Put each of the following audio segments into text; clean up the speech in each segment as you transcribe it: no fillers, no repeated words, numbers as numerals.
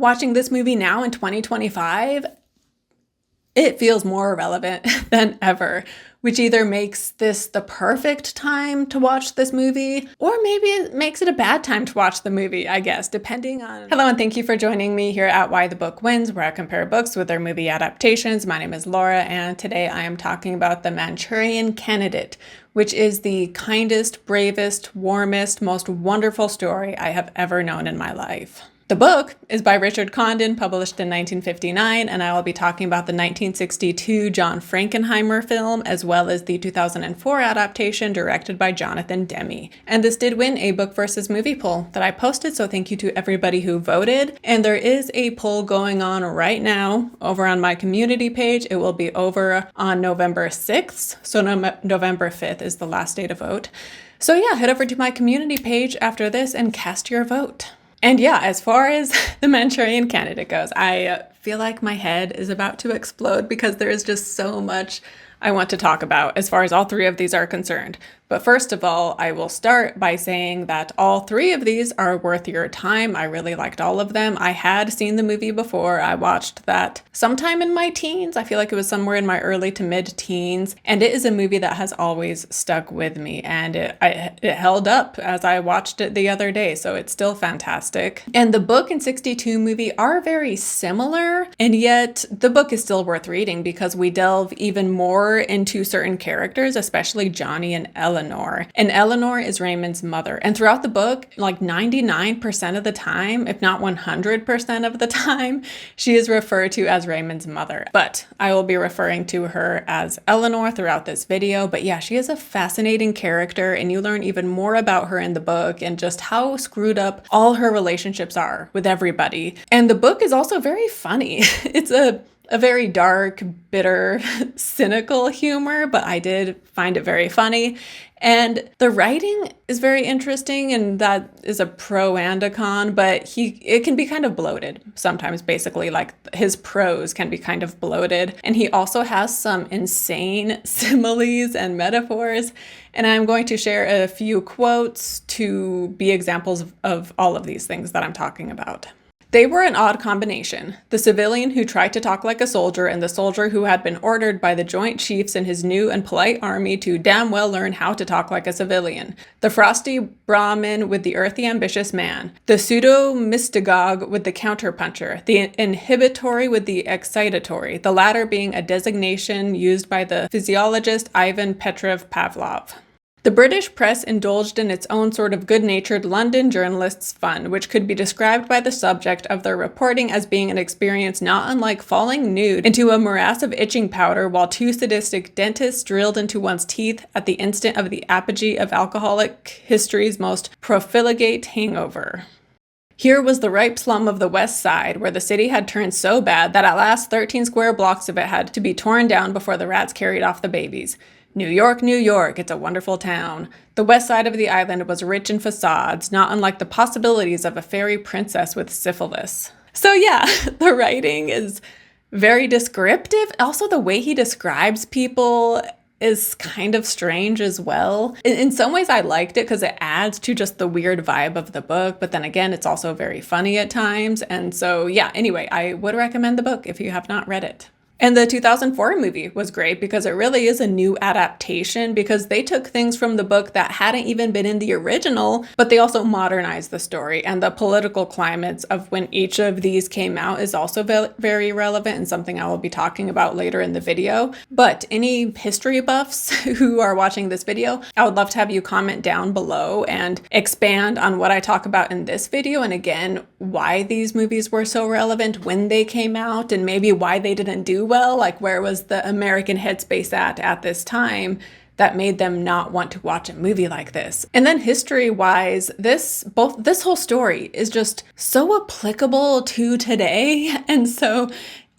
watching this movie now in 2025, it feels more relevant than ever, which either makes this the perfect time to watch this movie, or maybe it makes it a bad time to watch the movie, I guess, depending on... Hello, and thank you for joining me here at Why the Book Wins, where I compare books with their movie adaptations. My name is Laura, and today I am talking about The Manchurian Candidate, which is the kindest, bravest, warmest, most wonderful story I have ever known in my life. The book is by Richard Condon, published in 1959, and I will be talking about the 1962 John Frankenheimer film, as well as the 2004 adaptation directed by Jonathan Demme. And this did win a book versus movie poll that I posted, so thank you to everybody who voted. And there is a poll going on right now over on my community page. It will be over on November 6th, so November 5th is the last day to vote. So yeah, head over to my community page after this and cast your vote. And yeah, as far as The Manchurian Candidate goes, I feel like my head is about to explode because there is just so much I want to talk about as far as all three of these are concerned. But first of all, I will start by saying that all three of these are worth your time. I really liked all of them. I had seen the movie before. I watched that sometime in my teens. I feel like it was somewhere in my early to mid-teens. And it is a movie that has always stuck with me. And it held up as I watched it the other day. So it's still fantastic. And the book and 62 movie are very similar. And yet the book is still worth reading because we delve even more into certain characters, especially Johnny and Eleanor. And Eleanor is Raymond's mother. And throughout the book, like 99% of the time, if not 100% of the time, she is referred to as Raymond's mother. But I will be referring to her as Eleanor throughout this video. But yeah, she is a fascinating character, and you learn even more about her in the book and just how screwed up all her relationships are with everybody. And the book is also very funny. It's a very dark, bitter, cynical humor, but I did find it very funny. And the writing is very interesting, and that is a pro and a con, but it can be kind of bloated sometimes, basically, like his prose can be kind of bloated. And he also has some insane similes and metaphors. And I'm going to share a few quotes to be examples of all of these things that I'm talking about. They were an odd combination, the civilian who tried to talk like a soldier and the soldier who had been ordered by the Joint Chiefs and his new and polite army to damn well learn how to talk like a civilian. The frosty Brahmin with the earthy ambitious man. The pseudo-mystagogue with the counterpuncher. The inhibitory with the excitatory, the latter being a designation used by the physiologist Ivan Petrov Pavlov. The British press indulged in its own sort of good-natured London journalists' fun, which could be described by the subject of their reporting as being an experience not unlike falling nude into a morass of itching powder while two sadistic dentists drilled into one's teeth at the instant of the apogee of alcoholic history's most profligate hangover. Here was the ripe slum of the West Side, where the city had turned so bad that at last 13 square blocks of it had to be torn down before the rats carried off the babies. New York, New York, it's a wonderful town. The west side of the island was rich in facades, not unlike the possibilities of a fairy princess with syphilis. So yeah, the writing is very descriptive. Also, the way he describes people is kind of strange as well. In some ways, I liked it because it adds to just the weird vibe of the book. But then again, it's also very funny at times. And so yeah, anyway, I would recommend the book if you have not read it. And the 2004 movie was great because it really is a new adaptation because they took things from the book that hadn't even been in the original, but they also modernized the story. And the political climates of when each of these came out is also very relevant and something I will be talking about later in the video. But any history buffs who are watching this video, I would love to have you comment down below and expand on what I talk about in this video. And again, why these movies were so relevant when they came out and maybe why they didn't do well, like where was the American headspace at this time that made them not want to watch a movie like this. And then history-wise, this whole story is just so applicable to today. And so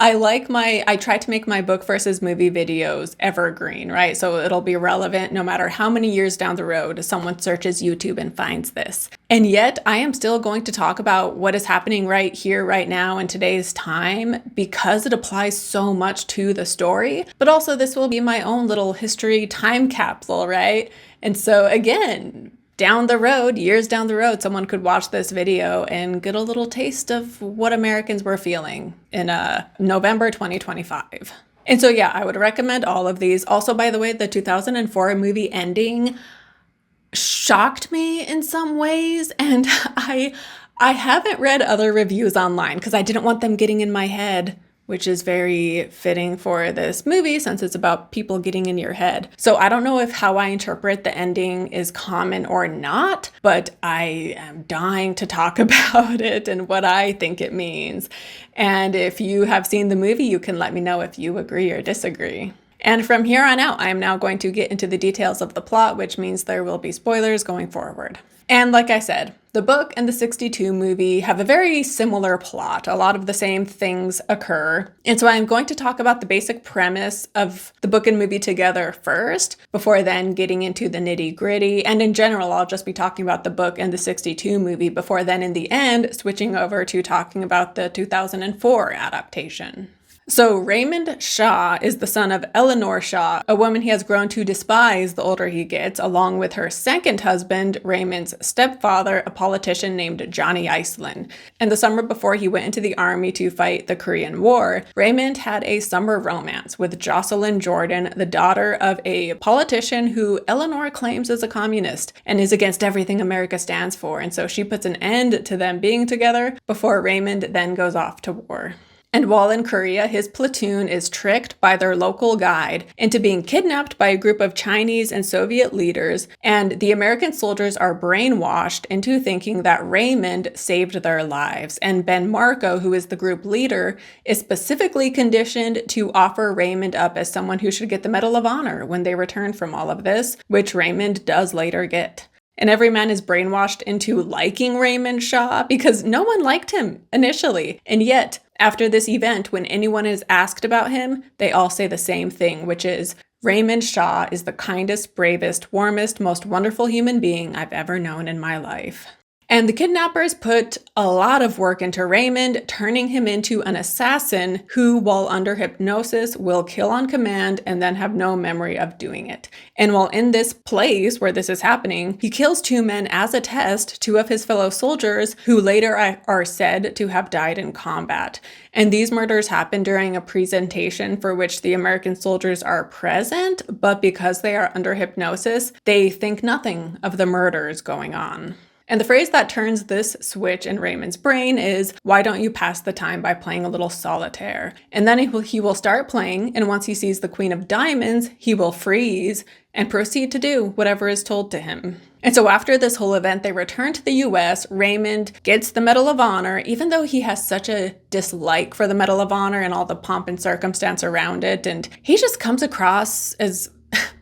I try to make my book versus movie videos evergreen, right? So it'll be relevant no matter how many years down the road someone searches YouTube and finds this. And yet I am still going to talk about what is happening right here, right now in today's time because it applies so much to the story. But also this will be my own little history time capsule, right? And so again, down the road, years down the road, someone could watch this video and get a little taste of what Americans were feeling in November 2025. And so, yeah, I would recommend all of these. Also, by the way, the 2004 movie ending shocked me in some ways. And I haven't read other reviews online because I didn't want them getting in my head, which is very fitting for this movie since it's about people getting in your head. So I don't know if how I interpret the ending is common or not, but I am dying to talk about it and what I think it means. And if you have seen the movie, you can let me know if you agree or disagree. And from here on out, I am now going to get into the details of the plot, which means there will be spoilers going forward. And like I said, the book and the 62 movie have a very similar plot. A lot of the same things occur. And so I'm going to talk about the basic premise of the book and movie together first, before then getting into the nitty-gritty. And in general, I'll just be talking about the book and the 62 movie before then in the end, switching over to talking about the 2004 adaptation. So Raymond Shaw is the son of Eleanor Shaw, a woman he has grown to despise the older he gets, along with her second husband, Raymond's stepfather, a politician named Johnny Iselin. And the summer before he went into the army to fight the Korean War, Raymond had a summer romance with Jocelyn Jordan, the daughter of a politician who Eleanor claims is a communist and is against everything America stands for. And so she puts an end to them being together before Raymond then goes off to war. And while in Korea, his platoon is tricked by their local guide into being kidnapped by a group of Chinese and Soviet leaders, and the American soldiers are brainwashed into thinking that Raymond saved their lives. And Ben Marco, who is the group leader, is specifically conditioned to offer Raymond up as someone who should get the Medal of Honor when they return from all of this, which Raymond does later get. And every man is brainwashed into liking Raymond Shaw because no one liked him initially. And yet, after this event, when anyone is asked about him, they all say the same thing, which is, Raymond Shaw is the kindest, bravest, warmest, most wonderful human being I've ever known in my life. And the kidnappers put a lot of work into Raymond, turning him into an assassin who, while under hypnosis, will kill on command and then have no memory of doing it. And while in this place where this is happening, he kills two men as a test, two of his fellow soldiers who later are said to have died in combat. And these murders happen during a presentation for which the American soldiers are present, but because they are under hypnosis, they think nothing of the murders going on. And the phrase that turns this switch in Raymond's brain is, why don't you pass the time by playing a little solitaire? And then he will start playing, and once he sees the Queen of Diamonds, he will freeze and proceed to do whatever is told to him. And so after this whole event, they return to the US. Raymond gets the Medal of Honor, even though he has such a dislike for the Medal of Honor and all the pomp and circumstance around it. And he just comes across as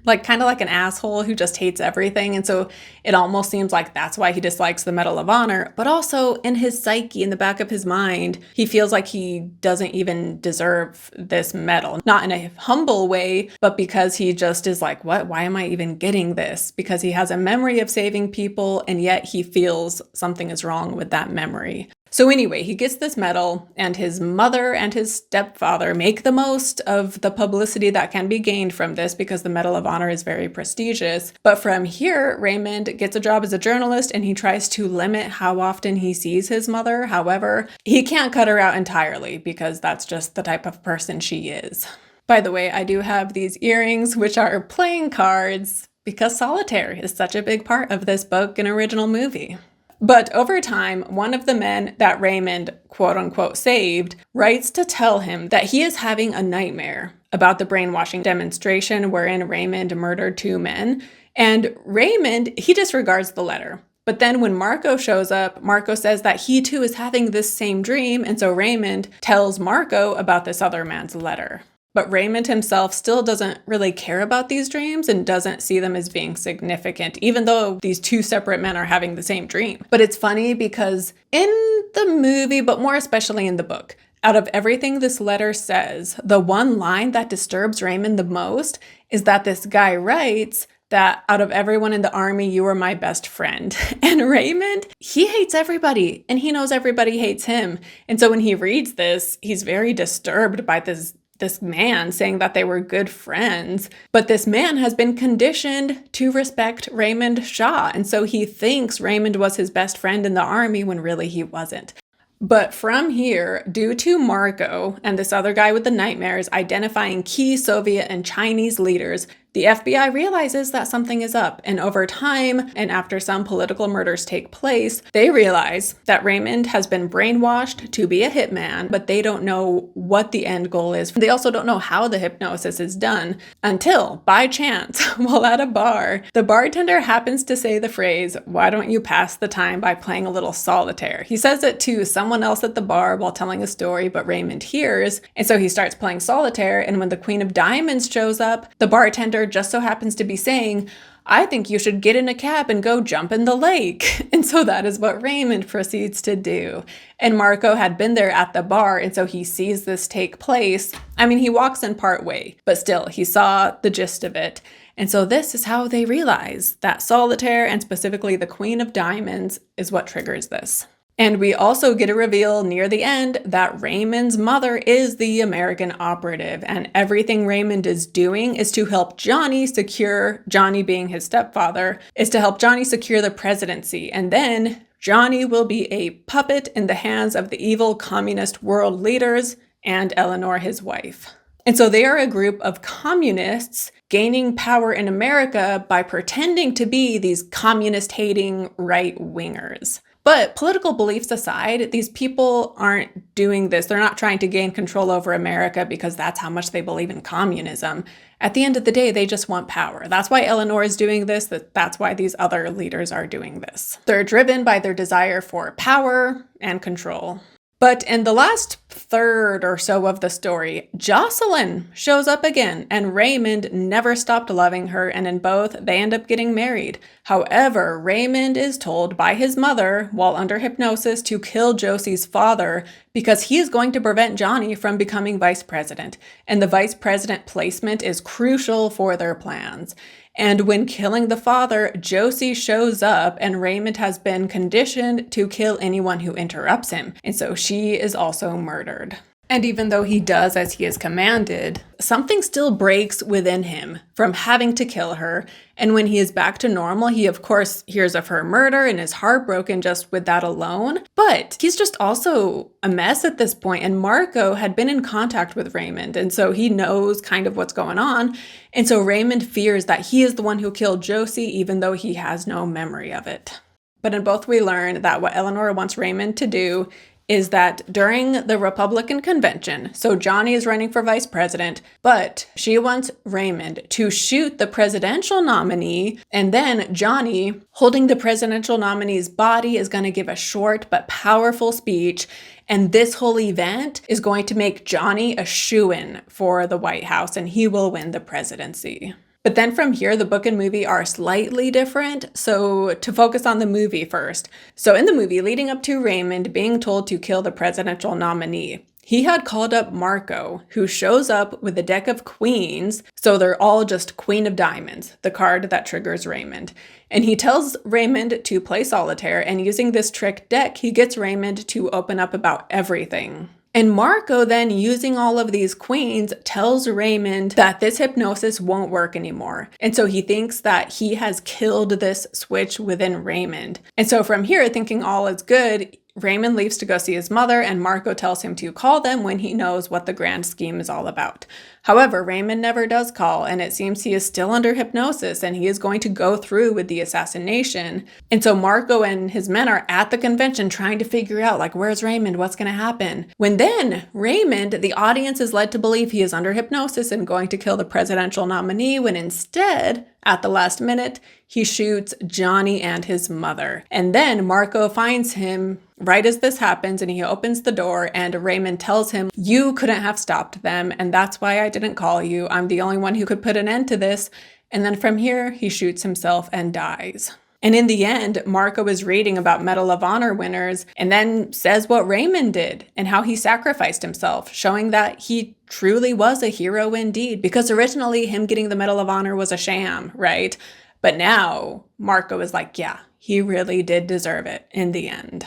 kind of like an asshole who just hates everything. And so it almost seems like that's why he dislikes the Medal of Honor. But also in his psyche, in the back of his mind, he feels like he doesn't even deserve this medal. Not in a humble way, but because he just is like, what? Why am I even getting this? Because he has a memory of saving people, and yet he feels something is wrong with that memory. So anyway, he gets this medal, and his mother and his stepfather make the most of the publicity that can be gained from this because the Medal of Honor is very prestigious. But from here, Raymond gets a job as a journalist, and he tries to limit how often he sees his mother. However, he can't cut her out entirely because that's just the type of person she is. By the way, I do have these earrings, which are playing cards, because solitaire is such a big part of this book and original movie. But over time, one of the men that Raymond, quote unquote, saved, writes to tell him that he is having a nightmare about the brainwashing demonstration wherein Raymond murdered two men. And Raymond, he disregards the letter. But then when Marco shows up, Marco says that he too is having this same dream. And so Raymond tells Marco about this other man's letter. But Raymond himself still doesn't really care about these dreams and doesn't see them as being significant, even though these two separate men are having the same dream. But it's funny because in the movie, but more especially in the book, out of everything this letter says, the one line that disturbs Raymond the most is that this guy writes that out of everyone in the army, you were my best friend. And Raymond, he hates everybody, and he knows everybody hates him. And so when he reads this, he's very disturbed by this this man saying that they were good friends. But this man has been conditioned to respect Raymond Shaw. And so he thinks Raymond was his best friend in the army when really he wasn't. But from here, due to Marco and this other guy with the nightmares identifying key Soviet and Chinese leaders, the FBI realizes that something is up, and over time, and after some political murders take place, they realize that Raymond has been brainwashed to be a hitman, but they don't know what the end goal is. They also don't know how the hypnosis is done until, by chance, while at a bar, the bartender happens to say the phrase, "Why don't you pass the time by playing a little solitaire?" He says it to someone else at the bar while telling a story, but Raymond hears, and so he starts playing solitaire, and when the Queen of Diamonds shows up, the bartender just so happens to be saying, "I think you should get in a cab and go jump in the lake." And so that is what Raymond proceeds to do. And Marco had been there at the bar, and so he sees this take place. I mean, he walks in part way, but still, he saw the gist of it. And so this is how they realize that solitaire, and specifically the Queen of Diamonds, is what triggers this. And we also get a reveal near the end that Raymond's mother is the American operative, and everything Raymond is doing is to help Johnny secure, Johnny being his stepfather, is to help Johnny secure the presidency. And then Johnny will be a puppet in the hands of the evil communist world leaders and Eleanor, his wife. And so they are a group of communists gaining power in America by pretending to be these communist-hating right-wingers. But political beliefs aside, these people aren't doing this. They're not trying to gain control over America because that's how much they believe in communism. At the end of the day, they just want power. That's why Eleanor is doing this. That's why these other leaders are doing this. They're driven by their desire for power and control. But in the last third or so of the story, Jocelyn shows up again, and Raymond never stopped loving her, and in both, they end up getting married. However, Raymond is told by his mother, while under hypnosis, to kill Josie's father because he is going to prevent Johnny from becoming vice president, and the vice president placement is crucial for their plans. And when killing the father, Josie shows up, and Raymond has been conditioned to kill anyone who interrupts him. And so she is also murdered. And even though he does as he is commanded, something still breaks within him from having to kill her. And when he is back to normal, he of course hears of her murder and is heartbroken just with that alone. But he's just also a mess at this point. And Marco had been in contact with Raymond, and so he knows kind of what's going on. And so Raymond fears that he is the one who killed Josie, even though he has no memory of it. But in both, we learn that what Eleanor wants Raymond to do is that during the Republican convention, so Johnny is running for vice president, but she wants Raymond to shoot the presidential nominee, and then Johnny, holding the presidential nominee's body, is going to give a short but powerful speech, and this whole event is going to make Johnny a shoo-in for the White House, and he will win the presidency. But then from here, the book and movie are slightly different. So to focus on the movie first. So in the movie, leading up to Raymond being told to kill the presidential nominee, he had called up Marco, who shows up with a deck of queens. So they're all just Queen of Diamonds, the card that triggers Raymond. And he tells Raymond to play solitaire, and using this trick deck, he gets Raymond to open up about everything. And Marco then, using all of these queens, tells Raymond that this hypnosis won't work anymore. And so he thinks that he has killed this switch within Raymond. And so from here, thinking all is good, Raymond leaves to go see his mother, and Marco tells him to call them when he knows what the grand scheme is all about. However, Raymond never does call, and it seems he is still under hypnosis, and he is going to go through with the assassination. And so Marco and his men are at the convention trying to figure out, like, where's Raymond? What's going to happen? When then Raymond, the audience is led to believe he is under hypnosis and going to kill the presidential nominee, when instead, at the last minute, he shoots Johnny and his mother. And then Marco finds him right as this happens, and he opens the door, and Raymond tells him, "You couldn't have stopped them, and that's why I didn't call you. I'm the only one who could put an end to this." And then from here, he shoots himself and dies. And in the end, Marco is reading about Medal of Honor winners and then says what Raymond did and how he sacrificed himself, showing that he truly was a hero indeed, because originally him getting the Medal of Honor was a sham, right? But now Marco is like, yeah, he really did deserve it in the end.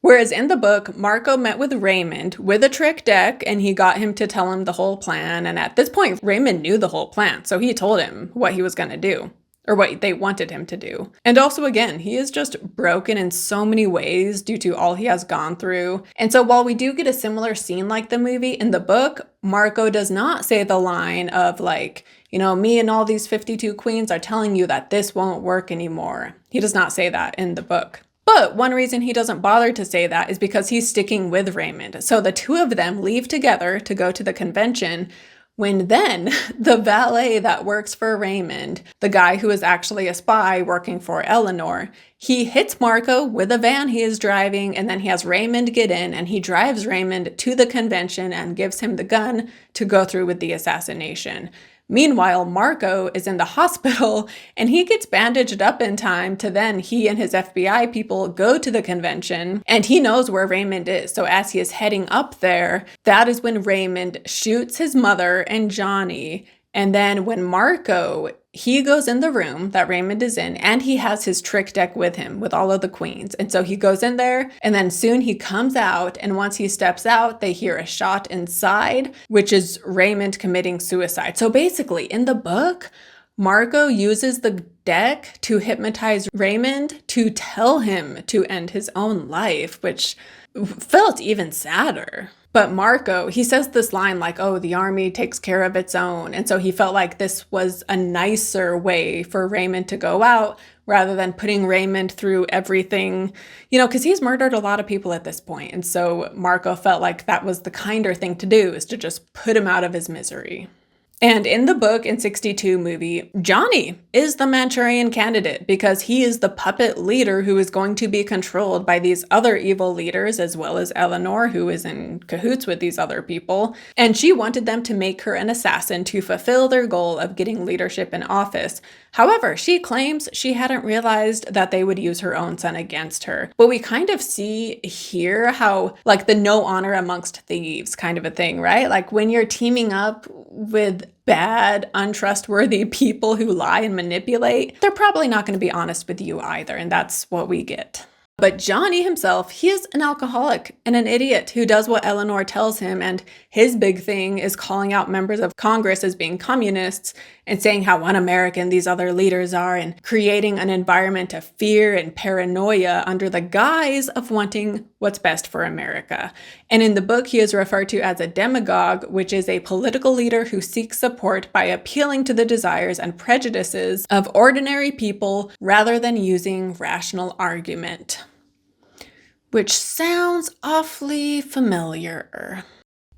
Whereas in the book, Marco met with Raymond with a trick deck and he got him to tell him the whole plan. And at this point, Raymond knew the whole plan. So he told him what he was going to do, or what they wanted him to do. And also, again, he is just broken in so many ways due to all he has gone through. And so while we do get a similar scene like the movie, in the book, Marco does not say the line of like, you know, me and all these 52 queens are telling you that this won't work anymore. He does not say that in the book. But one reason he doesn't bother to say that is because he's sticking with Raymond. So the two of them leave together to go to the convention, when then the valet that works for Raymond, the guy who is actually a spy working for Eleanor, he hits Marco with a van he is driving, and then he has Raymond get in, and he drives Raymond to the convention and gives him the gun to go through with the assassination. Meanwhile, Marco is in the hospital and he gets bandaged up in time to then he and his FBI people go to the convention, and he knows where Raymond is. So as he is heading up there, that is when Raymond shoots his mother and Johnny. And then when Marco, he goes in the room that Raymond is in, and he has his trick deck with him with all of the queens. And so he goes in there, and then soon he comes out, and once he steps out, they hear a shot inside, which is Raymond committing suicide. So basically, in the book, Marco uses the deck to hypnotize Raymond to tell him to end his own life, which felt even sadder. But Marco, he says this line like, oh, the army takes care of its own. And so he felt like this was a nicer way for Raymond to go out rather than putting Raymond through everything, you know, because he's murdered a lot of people at this point. And so Marco felt like that was the kinder thing to do, is to just put him out of his misery. And in the book, in 62 movie, Johnny is the Manchurian candidate because he is the puppet leader who is going to be controlled by these other evil leaders, as well as Eleanor, who is in cahoots with these other people. And she wanted them to make her an assassin to fulfill their goal of getting leadership in office. However, she claims she hadn't realized that they would use her own son against her. But we kind of see here how, like, the no honor amongst thieves kind of a thing, right? Like when you're teaming up with bad, untrustworthy people who lie and manipulate, they're probably not going to be honest with you either. And that's what we get. But Johnny himself, he is an alcoholic and an idiot who does what Eleanor tells him. And his big thing is calling out members of Congress as being communists and saying how un-American these other leaders are, and creating an environment of fear and paranoia under the guise of wanting what's best for America. And in the book, he is referred to as a demagogue, which is a political leader who seeks support by appealing to the desires and prejudices of ordinary people rather than using rational argument. Which sounds awfully familiar.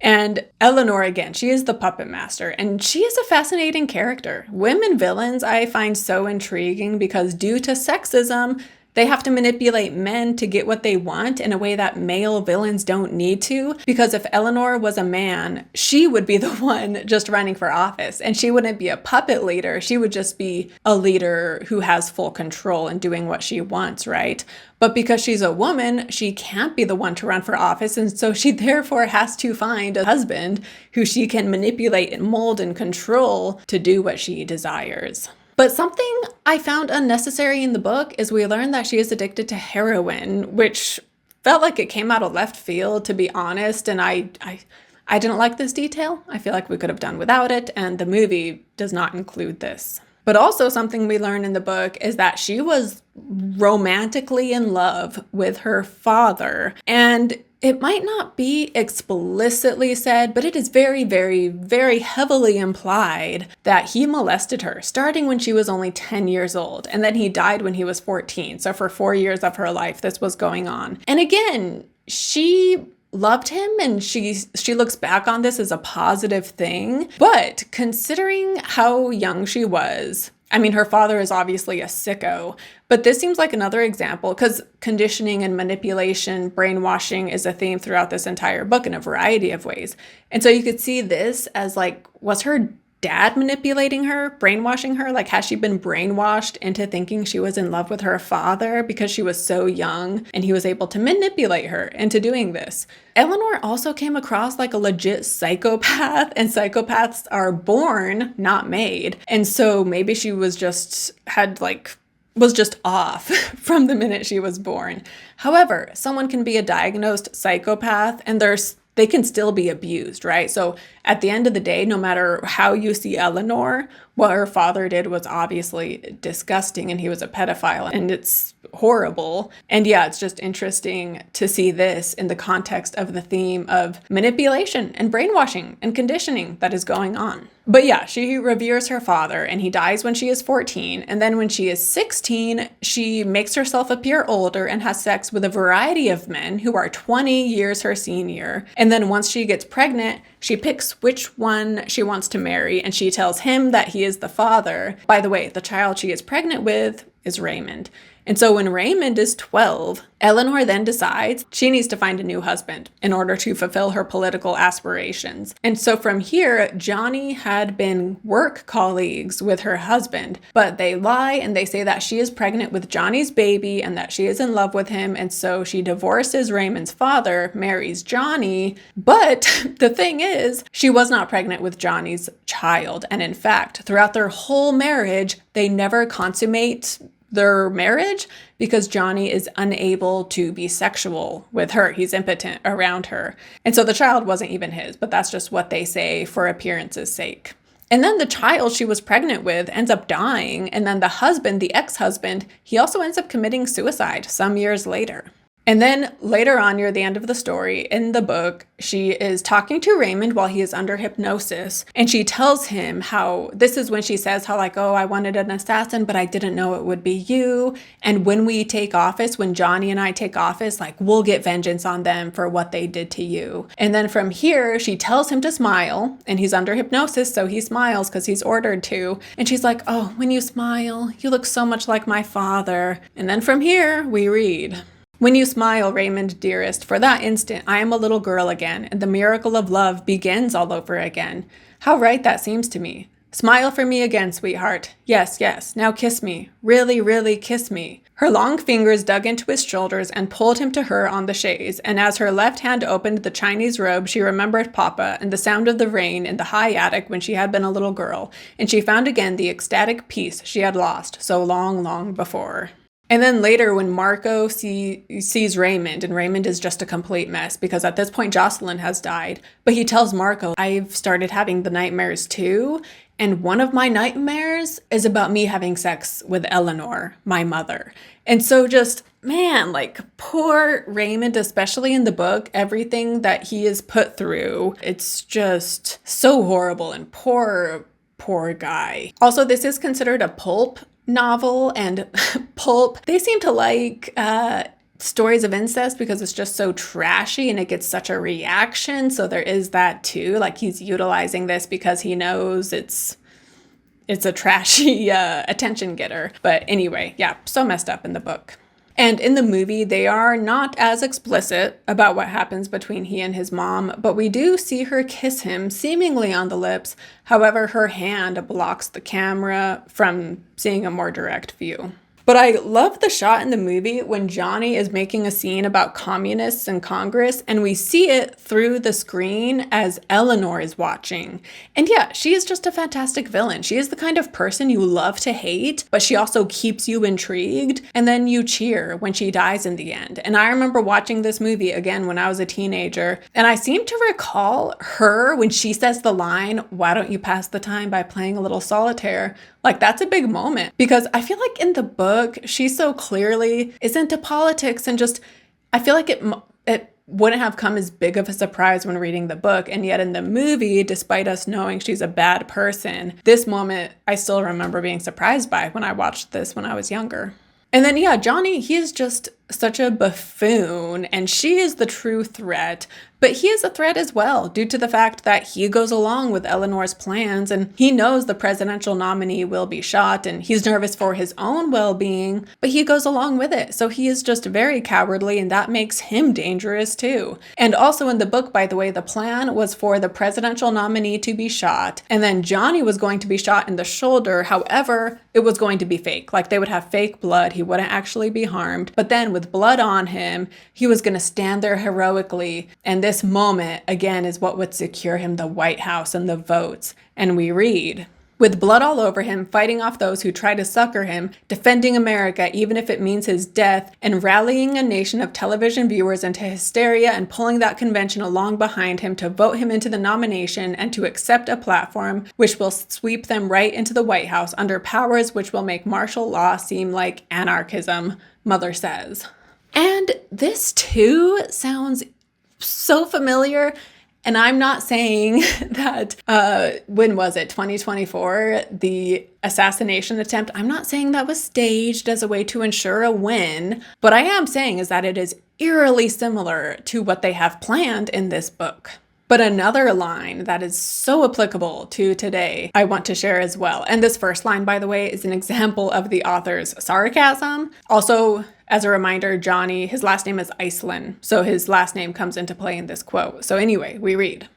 And Eleanor, again, she is the puppet master, and she is a fascinating character. Women villains I find so intriguing because due to sexism, they have to manipulate men to get what they want in a way that male villains don't need to. Because if Eleanor was a man, she would be the one just running for office, and she wouldn't be a puppet leader. She would just be a leader who has full control and doing what she wants, right? But because she's a woman, she can't be the one to run for office, and so she therefore has to find a husband who she can manipulate and mold and control to do what she desires. But something I found unnecessary in the book is we learn that she is addicted to heroin, which felt like it came out of left field, to be honest, and I didn't like this detail. I feel like we could have done without it, and the movie does not include this. But also something we learn in the book is that she was romantically in love with her father, and it might not be explicitly said, but it is very, very, very heavily implied that he molested her starting when she was only 10 years old. And then he died when he was 14. So for 4 years of her life, this was going on. And again, she loved him, and she looks back on this as a positive thing. But considering how young she was, I mean, her father is obviously a sicko, but this seems like another example because conditioning and manipulation, brainwashing is a theme throughout this entire book in a variety of ways. And so you could see this as like, was her dad manipulating her, brainwashing her? Like, has she been brainwashed into thinking she was in love with her father because she was so young and he was able to manipulate her into doing this? Eleanor also came across like a legit psychopath, and psychopaths are born, not made. And so maybe she was just had like was just off from the minute she was born. However, someone can be a diagnosed psychopath and they can still be abused, right? So at the end of the day, no matter how you see Eleanor, what her father did was obviously disgusting, and he was a pedophile, and it's horrible. And yeah, it's just interesting to see this in the context of the theme of manipulation and brainwashing and conditioning that is going on. But yeah, she reveres her father, and he dies when she is 14. And then when she is 16, she makes herself appear older and has sex with a variety of men who are 20 years her senior. And then once she gets pregnant, she picks which one she wants to marry, and she tells him that he is the father. By the way, the child she is pregnant with is Raymond. And so when Raymond is 12, Eleanor then decides she needs to find a new husband in order to fulfill her political aspirations. And so from here, Johnny had been work colleagues with her husband, but they lie and they say that she is pregnant with Johnny's baby and that she is in love with him. And so she divorces Raymond's father, marries Johnny. But the thing is, she was not pregnant with Johnny's child. And in fact, throughout their whole marriage, they never consummate their marriage because Johnny is unable to be sexual with her. He's impotent around her. And so the child wasn't even his, but that's just what they say for appearance's sake. And then the child she was pregnant with ends up dying. And then the husband, the ex-husband, he also ends up committing suicide some years later. And then later on, near the end of the story, in the book, she is talking to Raymond while he is under hypnosis. And she tells him how, this is when she says how like, oh, I wanted an assassin, but I didn't know it would be you. And when we take office, when Johnny and I take office, like we'll get vengeance on them for what they did to you. And then from here, she tells him to smile, and he's under hypnosis, so he smiles because he's ordered to. And she's like, oh, when you smile, you look so much like my father. And then from here, we read, when you smile, Raymond, dearest, for that instant I am a little girl again, and the miracle of love begins all over again. How right that seems to me. Smile for me again, sweetheart. Yes, yes, now kiss me. Really, really kiss me. Her long fingers dug into his shoulders and pulled him to her on the chaise, and as her left hand opened the Chinese robe, she remembered Papa and the sound of the rain in the high attic when she had been a little girl, and she found again the ecstatic peace she had lost so long, long before. And then later when Marco sees Raymond, and Raymond is just a complete mess because at this point Jocelyn has died, but he tells Marco, I've started having the nightmares too, and one of my nightmares is about me having sex with Eleanor, my mother. And so just, man, like poor Raymond, especially in the book, everything that he is put through, it's just so horrible, and poor guy. Also, this is considered a pulp novel, and pulp, they seem to like stories of incest because it's just so trashy and it gets such a reaction. So there is that too. Like he's utilizing this because he knows it's a trashy attention getter. But anyway, yeah, so messed up in the book. And in the movie, they are not as explicit about what happens between he and his mom, but we do see her kiss him, seemingly on the lips. However, her hand blocks the camera from seeing a more direct view. But I love the shot in the movie when Johnny is making a scene about communists in Congress, and we see it through the screen as Eleanor is watching. And yeah, she is just a fantastic villain. She is the kind of person you love to hate, but she also keeps you intrigued, and then you cheer when she dies in the end. And I remember watching this movie again when I was a teenager, and I seem to recall her when she says the line, "Why don't you pass the time by playing a little solitaire?" Like, that's a big moment because I feel like in the book, she so clearly is into politics, and just, I feel like it wouldn't have come as big of a surprise when reading the book. And yet in the movie, despite us knowing she's a bad person, this moment I still remember being surprised by when I watched this when I was younger. And then, yeah, Johnny, he is just such a buffoon, and she is the true threat. But he is a threat as well, due to the fact that he goes along with Eleanor's plans, and he knows the presidential nominee will be shot, and he's nervous for his own well-being, but he goes along with it. So he is just very cowardly, and that makes him dangerous too. And also in the book, by the way, the plan was for the presidential nominee to be shot, and then Johnny was going to be shot in the shoulder. However, it was going to be fake. Like, they would have fake blood. He wouldn't actually be harmed. But then with blood on him, he was going to stand there heroically, and this moment, again, is what would secure him the White House and the votes. And we read, with blood all over him, fighting off those who try to succor him, defending America even if it means his death, and rallying a nation of television viewers into hysteria and pulling that convention along behind him to vote him into the nomination and to accept a platform which will sweep them right into the White House under powers which will make martial law seem like anarchism, Mother says. And this too sounds so familiar. And I'm not saying that, when was it, 2024, the assassination attempt, I'm not saying that was staged as a way to ensure a win. What I am saying is that it is eerily similar to what they have planned in this book. But another line that is so applicable to today, I want to share as well. And this first line, by the way, is an example of the author's sarcasm. Also, as a reminder, Johnny, his last name is Iselin, so his last name comes into play in this quote. So anyway, we read.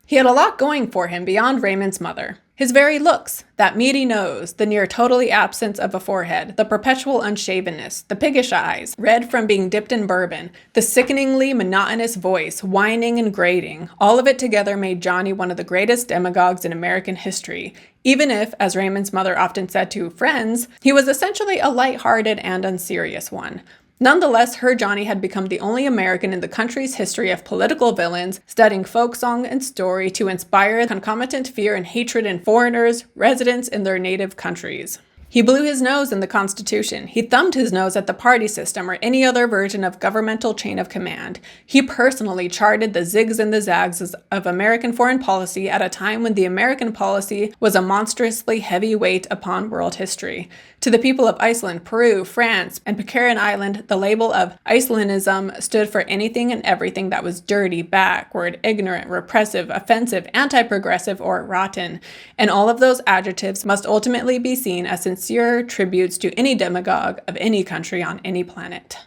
He had a lot going for him beyond Raymond's mother. His very looks, that meaty nose, the near totally absence of a forehead, the perpetual unshavenness, the piggish eyes, red from being dipped in bourbon, the sickeningly monotonous voice, whining and grating, all of it together made Johnny one of the greatest demagogues in American history, even if, as Raymond's mother often said to friends, he was essentially a light-hearted and unserious one. Nonetheless, her Johnny had become the only American in the country's history of political villains, studying folk song and story to inspire concomitant fear and hatred in foreigners, residents in their native countries. He blew his nose in the Constitution. He thumbed his nose at the party system or any other version of governmental chain of command. He personally charted the zigs and the zags of American foreign policy at a time when the American policy was a monstrously heavy weight upon world history. To the people of Iceland, Peru, France, and Pitcairn Island, the label of Iselinism stood for anything and everything that was dirty, backward, ignorant, repressive, offensive, anti-progressive, or rotten. And all of those adjectives must ultimately be seen as sincere tributes to any demagogue of any country on any planet.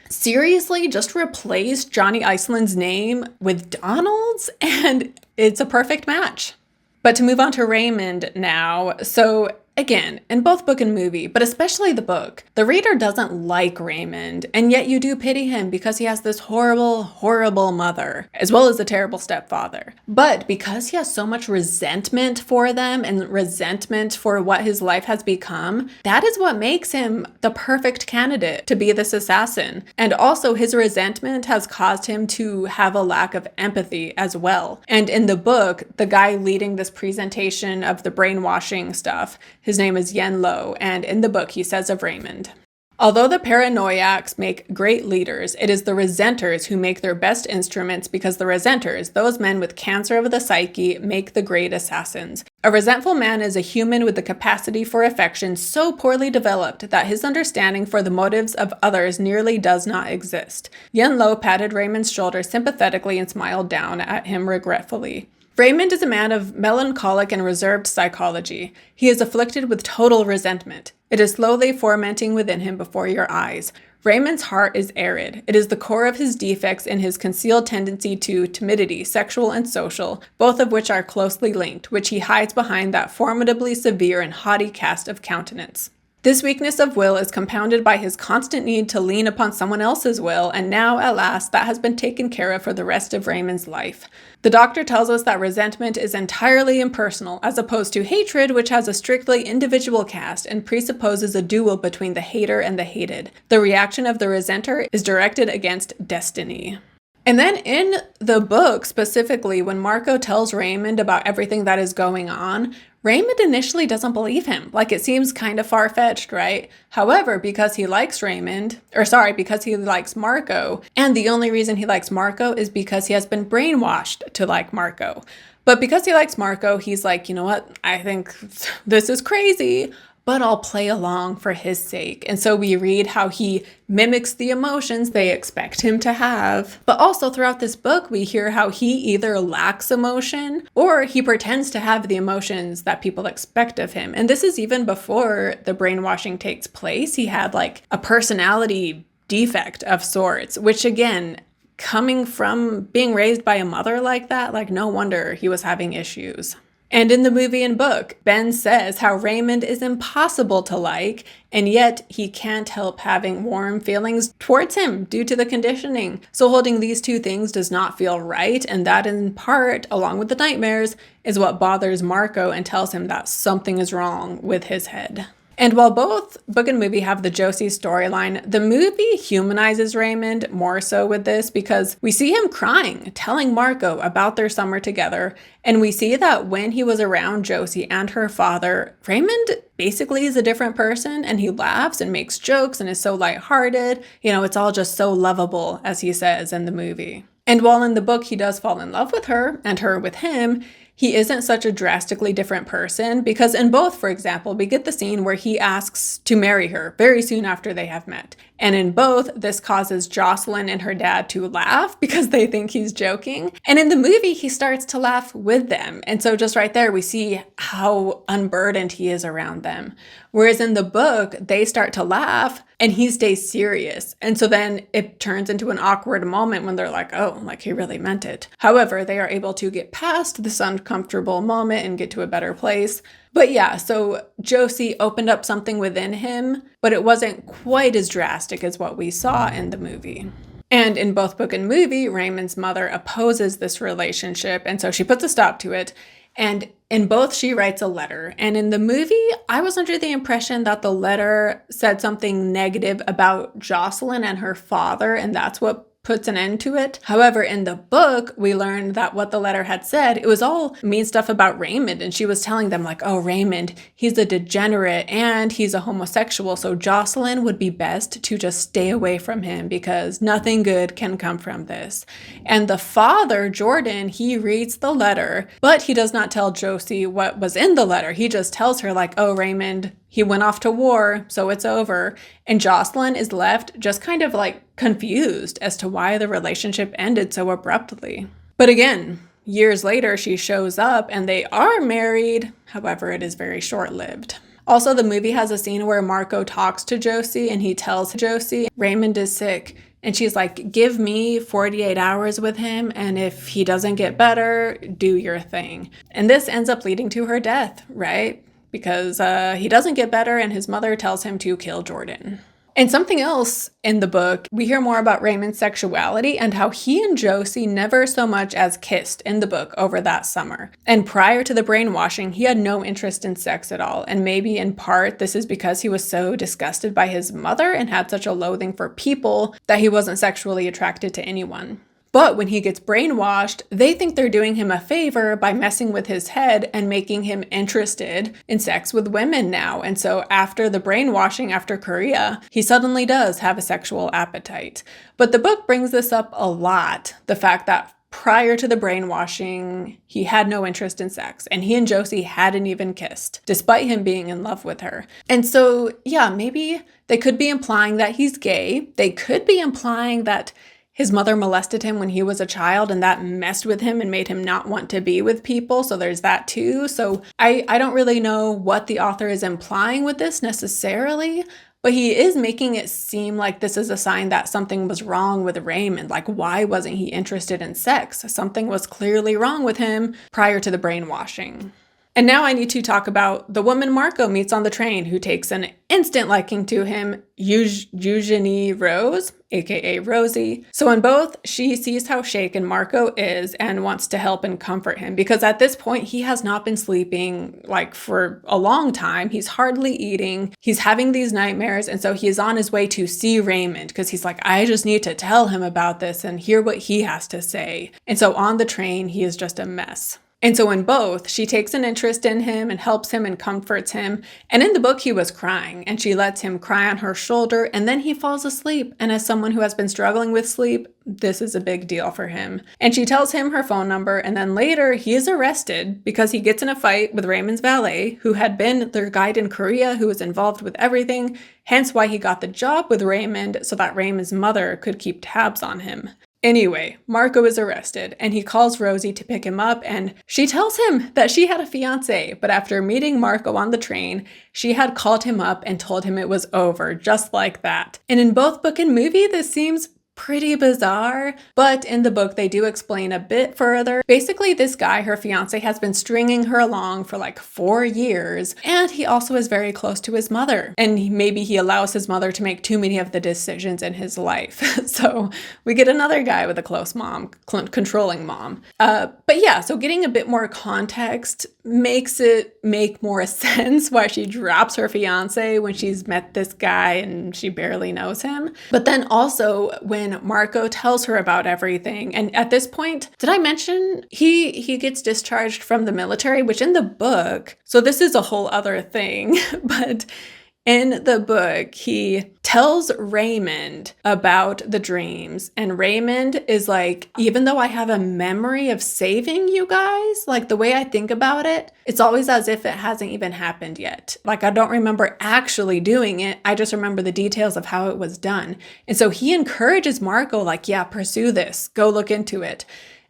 Seriously, just replace Johnny Iselin's name with Donald's, and it's a perfect match. But to move on to Raymond now, so again, in both book and movie, but especially the book, the reader doesn't like Raymond, and yet you do pity him because he has this horrible, horrible mother, as well as a terrible stepfather. But because he has so much resentment for them and resentment for what his life has become, that is what makes him the perfect candidate to be this assassin. And also his resentment has caused him to have a lack of empathy as well. And in the book, the guy leading this presentation of the brainwashing stuff, his name is Yen Lo, and in the book he says of Raymond, although the paranoiacs make great leaders, it is the resenters who make their best instruments because the resenters, those men with cancer of the psyche, make the great assassins. A resentful man is a human with the capacity for affection so poorly developed that his understanding for the motives of others nearly does not exist. Yen Lo patted Raymond's shoulder sympathetically and smiled down at him regretfully. Raymond is a man of melancholic and reserved psychology. He is afflicted with total resentment. It is slowly fermenting within him before your eyes. Raymond's heart is arid. It is the core of his defects in his concealed tendency to timidity, sexual and social, both of which are closely linked, which he hides behind that formidably severe and haughty cast of countenance. This weakness of will is compounded by his constant need to lean upon someone else's will, and now, at last, that has been taken care of for the rest of Raymond's life. The doctor tells us that resentment is entirely impersonal, as opposed to hatred, which has a strictly individual cast and presupposes a duel between the hater and the hated. The reaction of the resenter is directed against destiny. And then in the book, specifically, when Marco tells Raymond about everything that is going on, Raymond initially doesn't believe him. Like, it seems kind of far-fetched, right? However, because he likes because he likes Marco, and the only reason he likes Marco is because he has been brainwashed to like Marco. But because he likes Marco, he's like, you know what? I think this is crazy, but I'll play along for his sake. And so we read how he mimics the emotions they expect him to have. But also throughout this book, we hear how he either lacks emotion or he pretends to have the emotions that people expect of him. And this is even before the brainwashing takes place. He had like a personality defect of sorts, which again, coming from being raised by a mother like that, like no wonder he was having issues. And in the movie and book, Ben says how Raymond is impossible to like, and yet he can't help having warm feelings towards him due to the conditioning. So holding these two things does not feel right, and that in part, along with the nightmares, is what bothers Marco and tells him that something is wrong with his head. And while both book and movie have the Josie storyline, the movie humanizes Raymond more so with this because we see him crying, telling Marco about their summer together. And we see that when he was around Josie and her father, Raymond basically is a different person, and he laughs and makes jokes and is so lighthearted. You know, it's all just so lovable, as he says in the movie. And while in the book he does fall in love with her and her with him, he isn't such a drastically different person because in both, for example, we get the scene where he asks to marry her very soon after they have met. And in both, this causes Jocelyn and her dad to laugh because they think he's joking. And in the movie, he starts to laugh with them. And so just right there, we see how unburdened he is around them. Whereas in the book, they start to laugh and he stays serious. And so then it turns into an awkward moment when they're like, oh, like he really meant it. However, they are able to get past this uncomfortable moment and get to a better place. But yeah, so Josie opened up something within him, but it wasn't quite as drastic as what we saw in the movie. And in both book and movie, Raymond's mother opposes this relationship, and so she puts a stop to it. And in both, she writes a letter. And in the movie, I was under the impression that the letter said something negative about Jocelyn and her father, and that's what puts an end to it. However, in the book, we learned that what the letter had said, it was all mean stuff about Raymond. And she was telling them like, oh, Raymond, he's a degenerate and he's a homosexual. So Jocelyn would be best to just stay away from him because nothing good can come from this. And the father, Jordan, he reads the letter, but he does not tell Josie what was in the letter. He just tells her like, oh, Raymond, he went off to war, so it's over. And Jocelyn is left just kind of like confused as to why the relationship ended so abruptly. But again, years later, she shows up and they are married. However, it is very short-lived. Also, the movie has a scene where Marco talks to Josie and he tells Josie, Raymond is sick. And she's like, give me 48 hours with him, and if he doesn't get better, do your thing. And this ends up leading to her death, right? Because he doesn't get better and his mother tells him to kill Jordan. And something else in the book, we hear more about Raymond's sexuality and how he and Josie never so much as kissed in the book over that summer. And prior to the brainwashing, he had no interest in sex at all. And maybe in part, this is because he was so disgusted by his mother and had such a loathing for people that he wasn't sexually attracted to anyone. But when he gets brainwashed, they think they're doing him a favor by messing with his head and making him interested in sex with women now. And so after the brainwashing, after Korea, he suddenly does have a sexual appetite. But the book brings this up a lot, the fact that prior to the brainwashing, he had no interest in sex, and he and Josie hadn't even kissed, despite him being in love with her. And so, yeah, maybe they could be implying that he's gay. They could be implying that his mother molested him when he was a child and that messed with him and made him not want to be with people. So there's that too. So I don't really know what the author is implying with this necessarily, but he is making it seem like this is a sign that something was wrong with Raymond. Like, why wasn't he interested in sex? Something was clearly wrong with him prior to the brainwashing. And now I need to talk about the woman Marco meets on the train who takes an instant liking to him, Eugenie Rose, aka Rosie. So in both, she sees how shaken Marco is and wants to help and comfort him because at this point, he has not been sleeping like for a long time. He's hardly eating. He's having these nightmares. And so he is on his way to see Raymond because he's like, I just need to tell him about this and hear what he has to say. And so on the train, he is just a mess. And so in both, she takes an interest in him and helps him and comforts him. And in the book, he was crying and she lets him cry on her shoulder and then he falls asleep. And as someone who has been struggling with sleep, this is a big deal for him. And she tells him her phone number and then later he is arrested because he gets in a fight with Raymond's valet, who had been their guide in Korea, who was involved with everything, hence why he got the job with Raymond so that Raymond's mother could keep tabs on him. Anyway, Marco is arrested and he calls Rosie to pick him up and she tells him that she had a fiance, but after meeting Marco on the train, she had called him up and told him it was over, just like that. And in both book and movie, this seems pretty bizarre, but in the book they do explain a bit further. Basically, this guy, her fiance, has been stringing her along for like 4 years, and he also is very close to his mother, and maybe he allows his mother to make too many of the decisions in his life. So we get another guy with a close mom, controlling mom. But yeah, so getting a bit more context makes it make more sense why she drops her fiance when she's met this guy and she barely knows him. But then also when Marco tells her about everything, and at this point, did I mention he gets discharged from the military, which in the book, so this is a whole other thing, but in the book, he tells Raymond about the dreams. And Raymond is like, even though I have a memory of saving you guys, like the way I think about it, it's always as if it hasn't even happened yet. Like I don't remember actually doing it. I just remember the details of how it was done. And so he encourages Marco, like, yeah, pursue this, go look into it.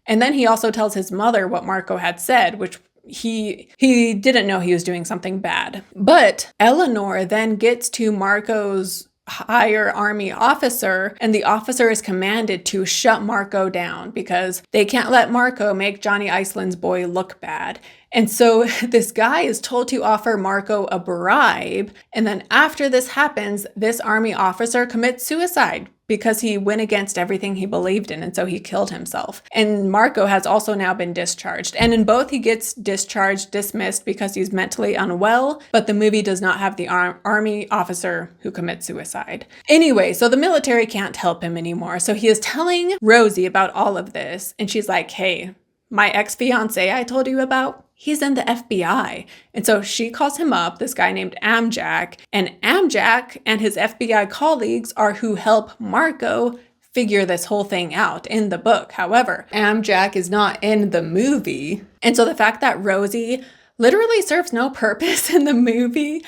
And then he also tells his mother what Marco had said, which he didn't know he was doing something bad. But Eleanor then gets to Marco's higher army officer, and the officer is commanded to shut Marco down because they can't let Marco make Johnny Iselin's boy look bad. And so this guy is told to offer Marco a bribe, and then after this happens, this army officer commits suicide because he went against everything he believed in, and so he killed himself. And Marco has also now been discharged. And in both, he gets discharged, dismissed because he's mentally unwell, but the movie does not have the army officer who commits suicide. Anyway, so the military can't help him anymore. So he is telling Rosie about all of this, and she's like, hey, my ex-fiance I told you about, he's in the FBI. And so she calls him up, this guy named Amjack, and Amjack and his FBI colleagues are who help Marco figure this whole thing out in the book. However, Amjack is not in the movie. And so the fact that Rosie literally serves no purpose in the movie,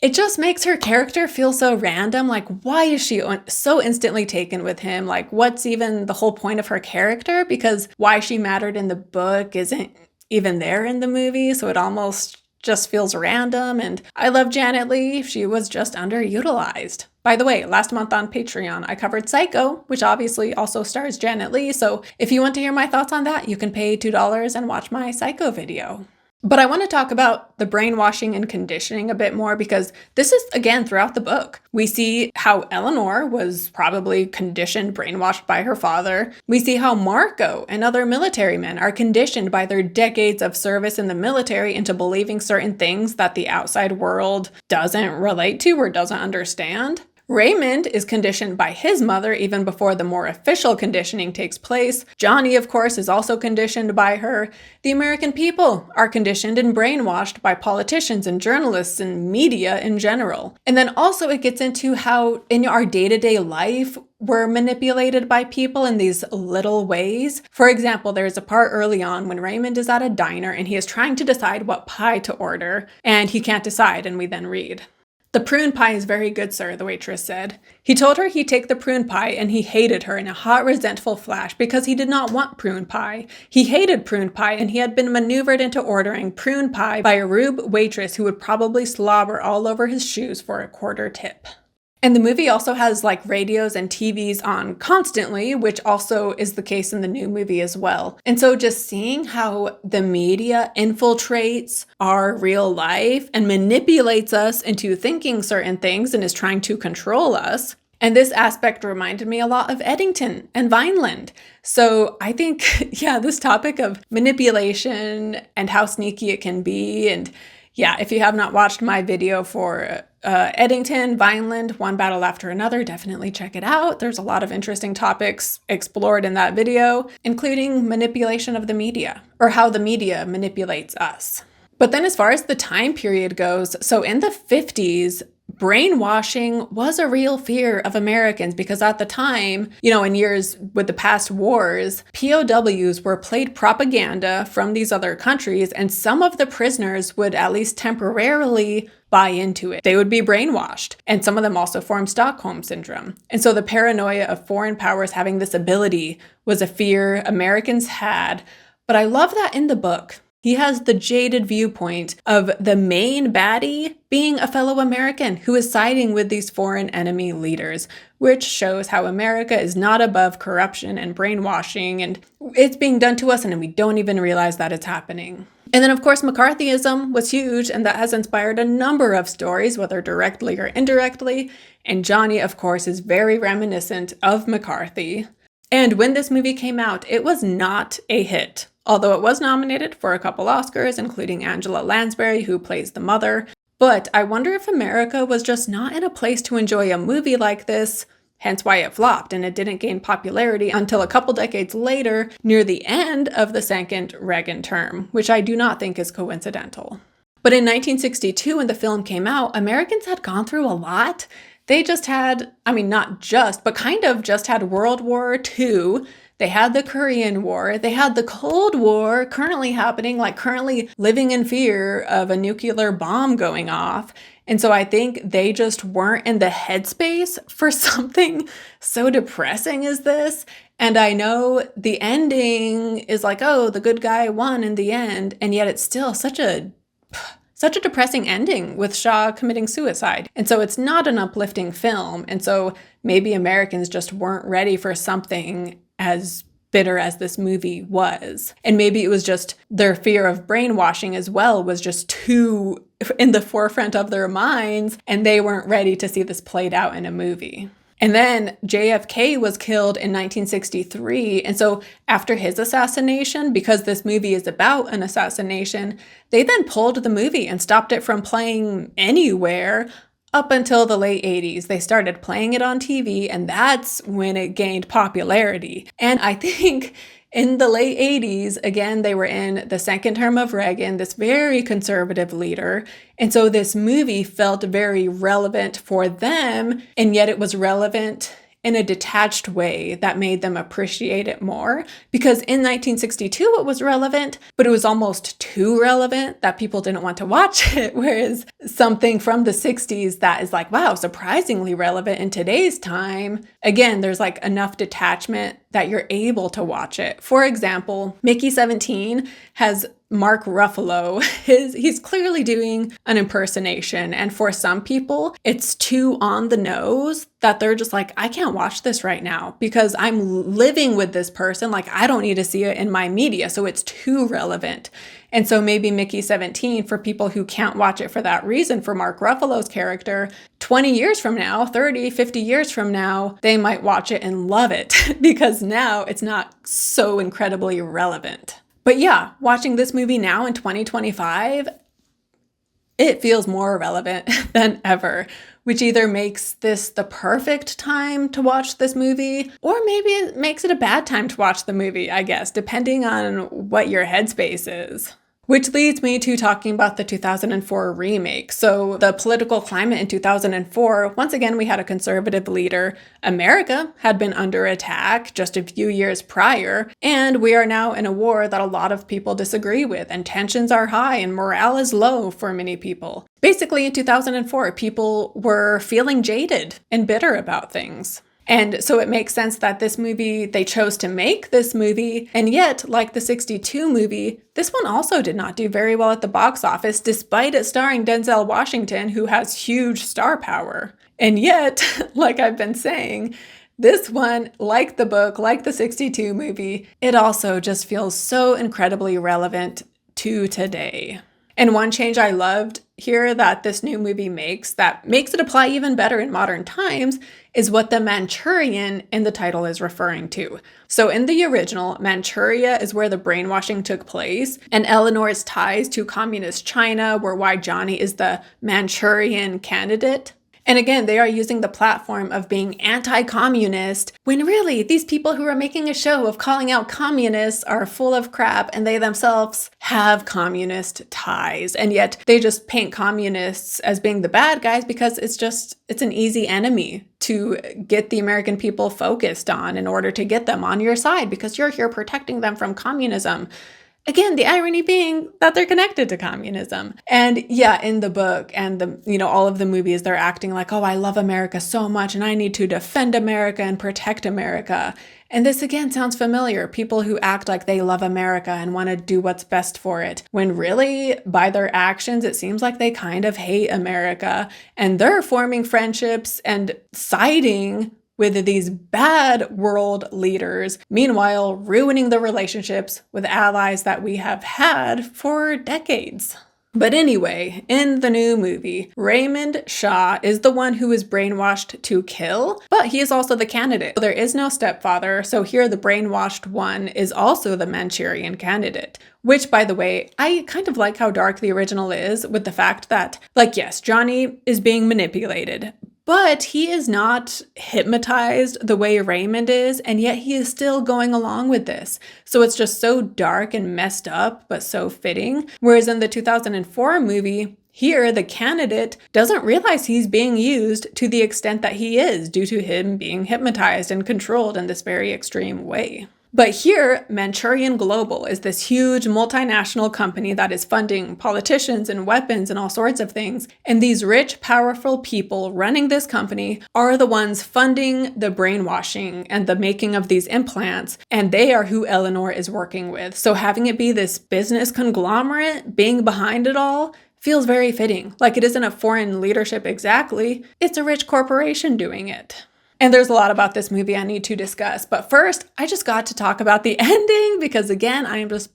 it just makes her character feel so random. Like, why is she so instantly taken with him? Like, what's even the whole point of her character? Because why she mattered in the book isn't even there in the movie, so it almost just feels random. And I love Janet Leigh. She was just underutilized. By the way, last month on Patreon, I covered Psycho, which obviously also stars Janet Leigh. So if you want to hear my thoughts on that, you can pay $2 and watch my Psycho video. But I want to talk about the brainwashing and conditioning a bit more because this is, again, throughout the book. We see how Eleanor was probably conditioned, brainwashed by her father. We see how Marco and other military men are conditioned by their decades of service in the military into believing certain things that the outside world doesn't relate to or doesn't understand. Raymond is conditioned by his mother even before the more official conditioning takes place. Johnny, of course, is also conditioned by her. The American people are conditioned and brainwashed by politicians and journalists and media in general. And then also it gets into how in our day-to-day life, we're manipulated by people in these little ways. For example, there's a part early on when Raymond is at a diner and he is trying to decide what pie to order, and he can't decide, and we then read. The prune pie is very good, sir, the waitress said. He told her he'd take the prune pie, and he hated her in a hot, resentful flash because he did not want prune pie. He hated prune pie, and he had been maneuvered into ordering prune pie by a rube waitress who would probably slobber all over his shoes for a quarter tip. And the movie also has like radios and TVs on constantly, which also is the case in the new movie as well. And so just seeing how the media infiltrates our real life and manipulates us into thinking certain things and is trying to control us. And this aspect reminded me a lot of Eddington and Vineland. So I think, yeah, this topic of manipulation and how sneaky it can be. And yeah, if you have not watched my video for Eddington, Vineland, One Battle After Another, definitely check it out. There's a lot of interesting topics explored in that video, including manipulation of the media, or how the media manipulates us. But then as far as the time period goes, so in the 50s, brainwashing was a real fear of Americans because at the time, in years with the past wars, POWs were played propaganda from these other countries, and some of the prisoners would at least temporarily buy into it. They would be brainwashed, and some of them also formed Stockholm Syndrome. And so the paranoia of foreign powers having this ability was a fear Americans had. But I love that in the book, He has the jaded viewpoint of the main baddie being a fellow American who is siding with these foreign enemy leaders, which shows how America is not above corruption and brainwashing, and it's being done to us and we don't even realize that it's happening. And then, of course, McCarthyism was huge, and that has inspired a number of stories, whether directly or indirectly. And Johnny, of course, is very reminiscent of McCarthy. And when this movie came out, it was not a hit. Although it was nominated for a couple Oscars, including Angela Lansbury, who plays the mother. But I wonder if America was just not in a place to enjoy a movie like this, hence why it flopped and it didn't gain popularity until a couple decades later, near the end of the second Reagan term, which I do not think is coincidental. But in 1962, when the film came out, Americans had gone through a lot. They just had, not just, but kind of just had World War II. They had the Korean War. They had the Cold War currently happening, currently living in fear of a nuclear bomb going off. And so I think they just weren't in the headspace for something so depressing as this. And I know the ending is the good guy won in the end. And yet it's still such a depressing ending with Shaw committing suicide. And so it's not an uplifting film. And so maybe Americans just weren't ready for something as bitter as this movie was. And maybe it was just their fear of brainwashing as well was just too in the forefront of their minds, and they weren't ready to see this played out in a movie. And then JFK was killed in 1963. And so after his assassination, because this movie is about an assassination, they then pulled the movie and stopped it from playing anywhere up until the late 80s. They started playing it on TV, and that's when it gained popularity. And I think in the late 80s, again, they were in the second term of Reagan, this very conservative leader. And so this movie felt very relevant for them, and yet it was relevant in a detached way that made them appreciate it more. Because in 1962, it was relevant, but it was almost too relevant that people didn't want to watch it. Whereas something from the 60s that is wow, surprisingly relevant in today's time, again, there's enough detachment that you're able to watch it. For example, Mickey 17 has Mark Ruffalo. He's clearly doing an impersonation. And for some people, it's too on the nose that they're just I can't watch this right now because I'm living with this person. I don't need to see it in my media. So it's too relevant. And so maybe Mickey 17, for people who can't watch it for that reason, for Mark Ruffalo's character, 20 years from now, 30, 50 years from now, they might watch it and love it because now it's not so incredibly relevant. But yeah, watching this movie now in 2025, it feels more relevant than ever, which either makes this the perfect time to watch this movie, or maybe it makes it a bad time to watch the movie, I guess, depending on what your headspace is. Which leads me to talking about the 2004 remake. So the political climate in 2004, once again, we had a conservative leader. America had been under attack just a few years prior, and we are now in a war that a lot of people disagree with, and tensions are high and morale is low for many people. Basically, in 2004, people were feeling jaded and bitter about things. And so it makes sense that this movie, they chose to make this movie. And yet, like the 62 movie, this one also did not do very well at the box office, despite it starring Denzel Washington, who has huge star power. And yet, like I've been saying, this one, like the book, like the 62 movie, it also just feels so incredibly relevant to today. And one change I loved here that this new movie makes that makes it apply even better in modern times is what the Manchurian in the title is referring to. So in the original, Manchuria is where the brainwashing took place, and Eleanor's ties to communist China were why Johnny is the Manchurian candidate. And again, they are using the platform of being anti-communist when really these people who are making a show of calling out communists are full of crap and they themselves have communist ties. And yet they just paint communists as being the bad guys because it's an easy enemy to get the American people focused on in order to get them on your side because you're here protecting them from communism. Again, the irony being that they're connected to communism. And yeah, in the book and all of the movies, they're acting like, oh, I love America so much and I need to defend America and protect America. And this again sounds familiar. People who act like they love America and want to do what's best for it, when really, by their actions, it seems like they kind of hate America. And they're forming friendships and siding with these bad world leaders, meanwhile ruining the relationships with allies that we have had for decades. But anyway, in the new movie, Raymond Shaw is the one who is brainwashed to kill, but he is also the candidate. There is no stepfather, so here the brainwashed one is also the Manchurian candidate. Which, by the way, I kind of like how dark the original is, with the fact that, yes, Johnny is being manipulated, but he is not hypnotized the way Raymond is, and yet he is still going along with this. So it's just so dark and messed up, but so fitting. Whereas in the 2004 movie, here the candidate doesn't realize he's being used to the extent that he is, due to him being hypnotized and controlled in this very extreme way. But here, Manchurian Global is this huge multinational company that is funding politicians and weapons and all sorts of things. And these rich, powerful people running this company are the ones funding the brainwashing and the making of these implants. And they are who Eleanor is working with. So having it be this business conglomerate being behind it all feels very fitting. Like it isn't a foreign leadership exactly. It's a rich corporation doing it. And there's a lot about this movie I need to discuss. But first, I just got to talk about the ending because, again, I am just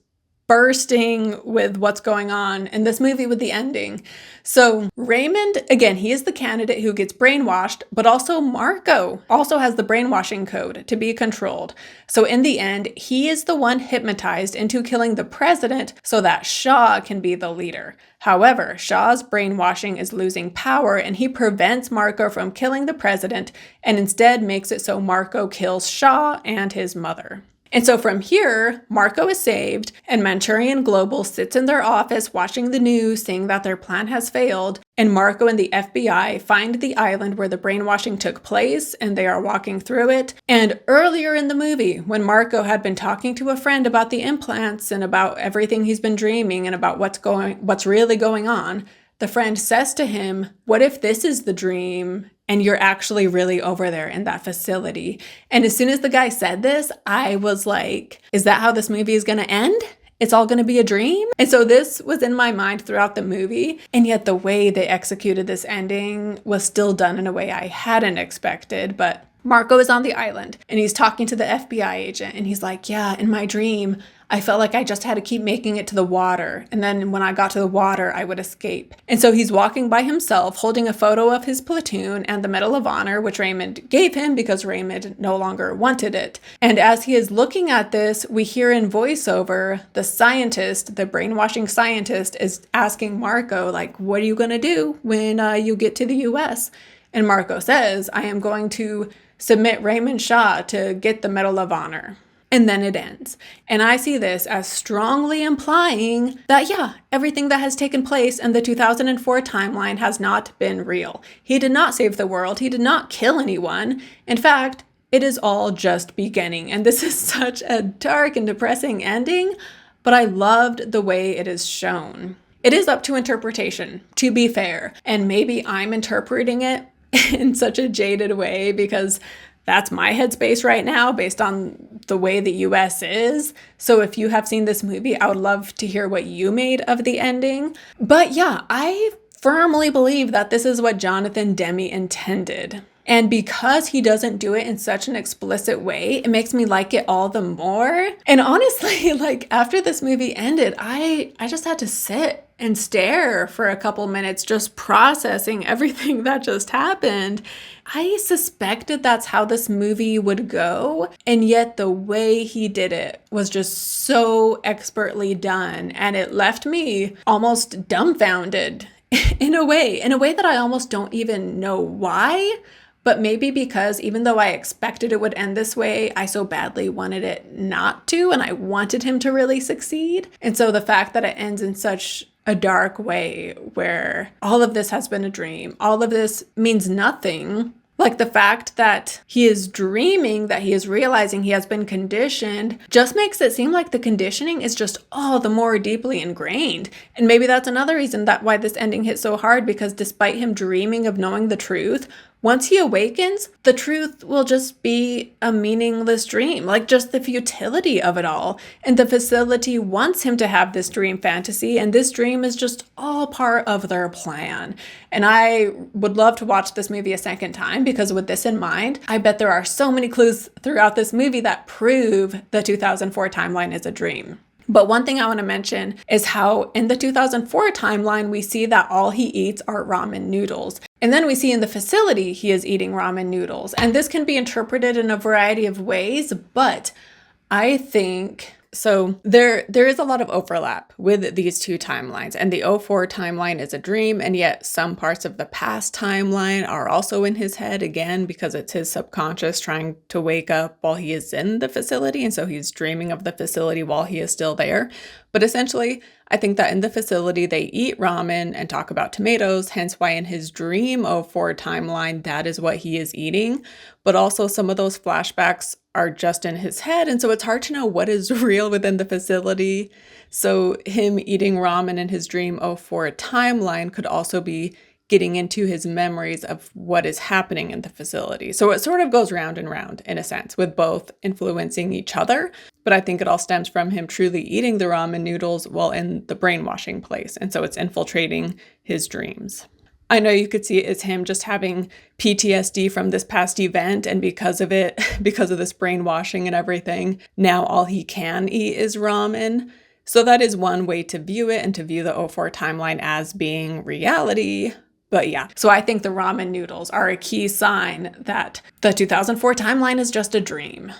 bursting with what's going on in this movie with the ending. So Raymond, again, he is the candidate who gets brainwashed, but also Marco also has the brainwashing code to be controlled. So in the end, he is the one hypnotized into killing the president so that Shaw can be the leader. However, Shaw's brainwashing is losing power and he prevents Marco from killing the president and instead makes it so Marco kills Shaw and his mother. And so from here, Marco is saved, and Manchurian Global sits in their office watching the news, saying that their plan has failed, and Marco and the FBI find the island where the brainwashing took place, and they are walking through it. And earlier in the movie, when Marco had been talking to a friend about the implants and about everything he's been dreaming and about what's really going on, the friend says to him, "What if this is the dream and you're actually really over there in that facility?" And as soon as the guy said this, I was like, is that how this movie is going to end? It's all going to be a dream? And so this was in my mind throughout the movie. And yet the way they executed this ending was still done in a way I hadn't expected. But Marco is on the island and he's talking to the FBI agent and he's like, yeah, in my dream, I felt like I just had to keep making it to the water. And then when I got to the water, I would escape. And so he's walking by himself, holding a photo of his platoon and the Medal of Honor, which Raymond gave him because Raymond no longer wanted it. And as he is looking at this, we hear in voiceover, the scientist, the brainwashing scientist, is asking Marco, like, what are you going to do when you get to the US? And Marco says, I am going to submit Raymond Shaw to get the Medal of Honor. And then it ends. And I see this as strongly implying that, yeah, everything that has taken place in the 2004 timeline has not been real. He did not save the world. He did not kill anyone. In fact, it is all just beginning. And this is such a dark and depressing ending, but I loved the way it is shown. It is up to interpretation, to be fair. And maybe I'm interpreting it in such a jaded way because that's my headspace right now based on the way the US is. So if you have seen this movie, I would love to hear what you made of the ending. But yeah, I firmly believe that this is what Jonathan Demme intended. And because he doesn't do it in such an explicit way, it makes me like it all the more. And honestly, like after this movie ended, I just had to sit and stare for a couple minutes, just processing everything that just happened. I suspected that's how this movie would go. And yet the way he did it was just so expertly done. And it left me almost dumbfounded in a way that I almost don't even know why. But maybe because even though I expected it would end this way, I so badly wanted it not to, and I wanted him to really succeed. And so the fact that it ends in such a dark way where all of this has been a dream, all of this means nothing, Like the fact that he is dreaming, that he is realizing he has been conditioned, just makes it seem like the conditioning is just all the more deeply ingrained. And maybe that's another reason that why this ending hit so hard, because despite him dreaming of knowing the truth, once he awakens, the truth will just be a meaningless dream, like just the futility of it all. And the facility wants him to have this dream fantasy, and this dream is just all part of their plan. And I would love to watch this movie a second time, because with this in mind, I bet there are so many clues throughout this movie that prove the 2004 timeline is a dream. But one thing I want to mention is how in the 2004 timeline, we see that all he eats are ramen noodles. And then we see in the facility, he is eating ramen noodles. And this can be interpreted in a variety of ways, but I think... So there is a lot of overlap with these two timelines, and the 04 timeline is a dream, and yet some parts of the past timeline are also in his head, again, because it's his subconscious trying to wake up while he is in the facility, and so he's dreaming of the facility while he is still there. But essentially, I think that in the facility, they eat ramen and talk about tomatoes, hence why in his dream 04 timeline, that is what he is eating. But also some of those flashbacks are just in his head, and so it's hard to know what is real within the facility. So him eating ramen in his dream 04 timeline could also be getting into his memories of what is happening in the facility. So it sort of goes round and round in a sense, with both influencing each other. But I think it all stems from him truly eating the ramen noodles while in the brainwashing place. And so it's infiltrating his dreams. I know you could see it as him just having PTSD from this past event, and because of it, because of this brainwashing and everything, now all he can eat is ramen. So that is one way to view it, and to view the 04 timeline as being reality. But yeah, so I think the ramen noodles are a key sign that the 2004 timeline is just a dream.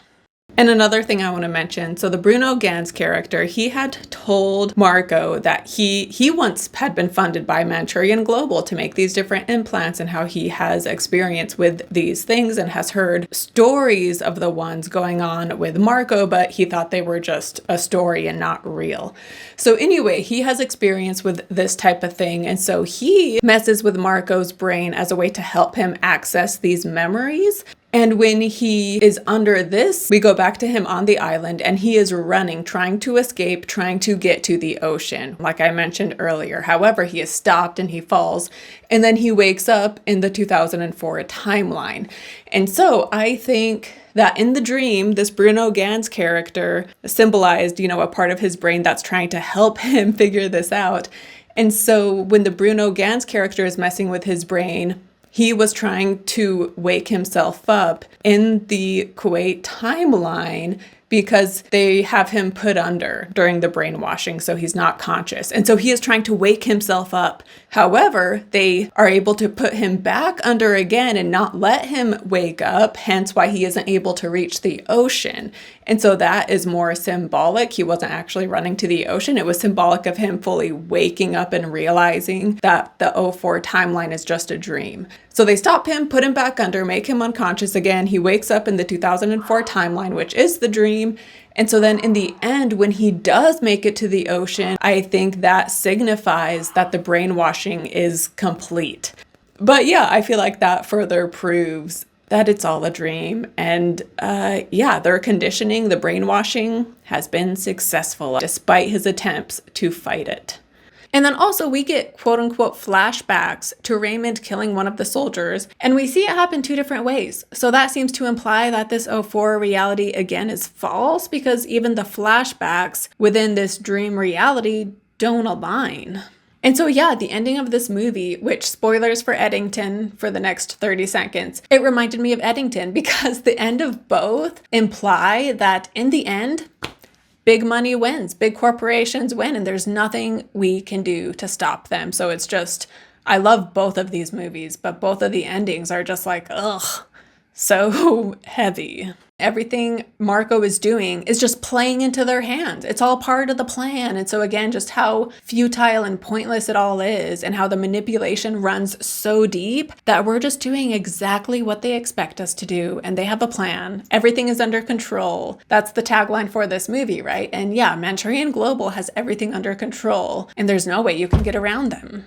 And another thing I want to mention, so the Bruno Ganz character, he had told Marco that he once had been funded by Manchurian Global to make these different implants, and how he has experience with these things and has heard stories of the ones going on with Marco, but he thought they were just a story and not real. So anyway, he has experience with this type of thing, and so he messes with Marco's brain as a way to help him access these memories. And when he is under this, we go back to him on the island, and he is running, trying to escape, trying to get to the ocean, like I mentioned earlier. However, he is stopped and he falls, and then he wakes up in the 2004 timeline. And so I think that in the dream, this Bruno Ganz character symbolized, a part of his brain that's trying to help him figure this out. And so when the Bruno Ganz character is messing with his brain, he was trying to wake himself up in the Kuwait timeline, because they have him put under during the brainwashing, so he's not conscious. And so he is trying to wake himself up. However, they are able to put him back under again and not let him wake up, hence why he isn't able to reach the ocean. And so that is more symbolic. He wasn't actually running to the ocean. It was symbolic of him fully waking up and realizing that the 04 timeline is just a dream. So they stop him, put him back under, make him unconscious again. He wakes up in the 2004 timeline, which is the dream. And so then in the end, when he does make it to the ocean, I think that signifies that the brainwashing is complete. But yeah, I feel like that further proves that it's all a dream. And their conditioning, the brainwashing, has been successful despite his attempts to fight it. And then also we get quote unquote flashbacks to Raymond killing one of the soldiers, and we see it happen two different ways. So that seems to imply that this 04 reality again is false, because even the flashbacks within this dream reality don't align. And so yeah, the ending of this movie, which spoilers for Eddington for the next 30 seconds, it reminded me of Eddington, because the end of both imply that in the end, big money wins, big corporations win, and there's nothing we can do to stop them. So it's just, I love both of these movies, but both of the endings are just like, ugh, so heavy. Everything Marco is doing is just playing into their hands. It's all part of the plan. And so again, just how futile and pointless it all is, and how the manipulation runs so deep that we're just doing exactly what they expect us to do. And they have a plan. Everything is under control. That's the tagline for this movie, right? And yeah, Manchurian Global has everything under control, and there's no way you can get around them.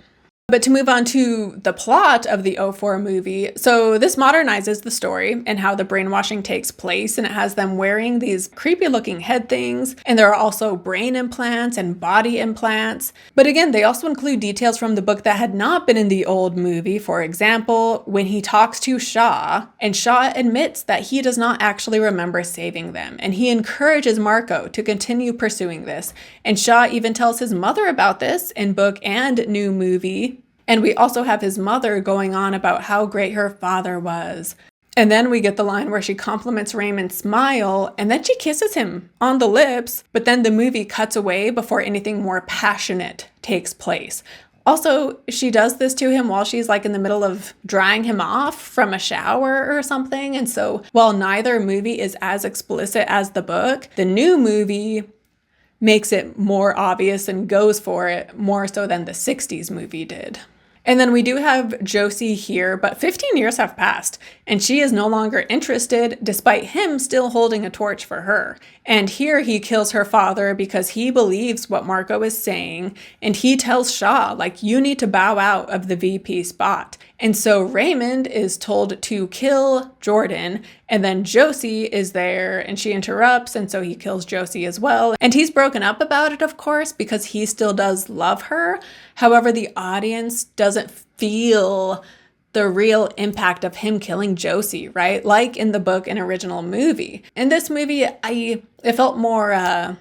But to move on to the plot of the '04 movie, so this modernizes the story and how the brainwashing takes place, and it has them wearing these creepy looking head things, and there are also brain implants and body implants. But again, they also include details from the book that had not been in the old movie. For example, when he talks to Shaw, and Shaw admits that he does not actually remember saving them, and he encourages Marco to continue pursuing this. And Shaw even tells his mother about this in book and new movie. And we also have his mother going on about how great her father was. And then we get the line where she compliments Raymond's smile, and then she kisses him on the lips, but then the movie cuts away before anything more passionate takes place. Also, she does this to him while she's like in the middle of drying him off from a shower or something. And so while neither movie is as explicit as the book, the new movie makes it more obvious and goes for it more so than the 60s movie did. And then we do have Josie here, but 15 years have passed, and she is no longer interested, despite him still holding a torch for her. And here he kills her father because he believes what Marco is saying, and he tells Shaw, like, you need to bow out of the VP spot. And so Raymond is told to kill Jordan, and then Josie is there, and she interrupts, and so he kills Josie as well. And he's broken up about it, of course, because he still does love her. However, the audience doesn't feel the real impact of him killing Josie, right? Like in the book and original movie. In this movie, it felt more, I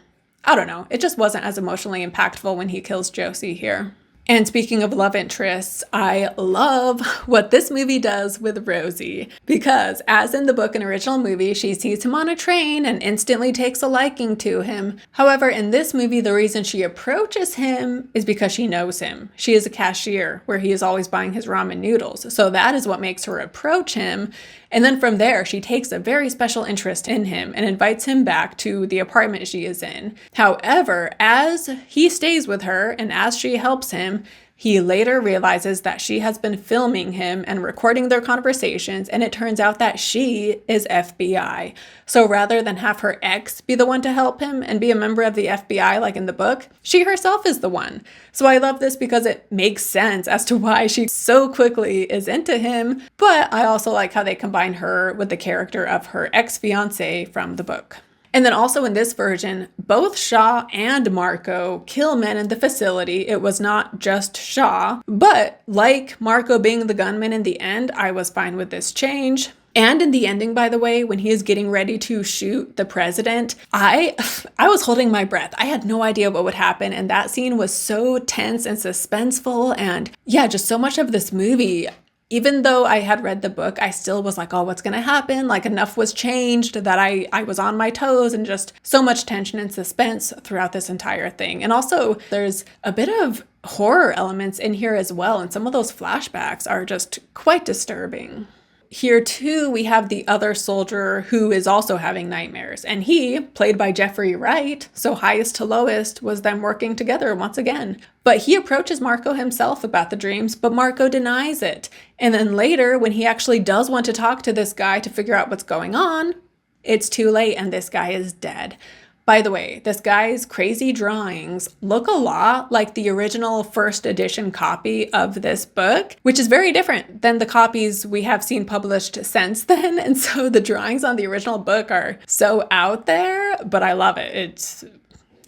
don't know, it just wasn't as emotionally impactful when he kills Josie here. And speaking of love interests, I love what this movie does with Rosie, because as in the book and original movie, she sees him on a train and instantly takes a liking to him. However, in this movie, the reason she approaches him is because she knows him. She is a cashier where he is always buying his ramen noodles. So that is what makes her approach him. And then from there, she takes a very special interest in him and invites him back to the apartment she is in. However, as he stays with her and as she helps him, he later realizes that she has been filming him and recording their conversations, and it turns out that she is FBI. So rather than have her ex be the one to help him and be a member of the FBI like in the book, she herself is the one. So I love this because it makes sense as to why she so quickly is into him, but I also like how they combine her with the character of her ex-fiance from the book. And then also in this version, both Shaw and Marco kill men in the facility. It was not just Shaw, but like Marco being the gunman in the end, I was fine with this change. And in the ending, by the way, when he is getting ready to shoot the president, I was holding my breath. I had no idea what would happen. And that scene was so tense and suspenseful. And yeah, just so much of this movie. Even though I had read the book, I still was like, oh, what's going to happen? Like enough was changed that I was on my toes, and just so much tension and suspense throughout this entire thing. And also there's a bit of horror elements in here as well. And some of those flashbacks are just quite disturbing. Here too, we have the other soldier who is also having nightmares, and he, played by Jeffrey Wright, so highest to lowest, was them working together once again. But he approaches Marco himself about the dreams, but Marco denies it. And then later, when he actually does want to talk to this guy to figure out what's going on, it's too late and this guy is dead. By the way, this guy's crazy drawings look a lot like the original first edition copy of this book, which is very different than the copies we have seen published since then. And so the drawings on the original book are so out there, but I love it.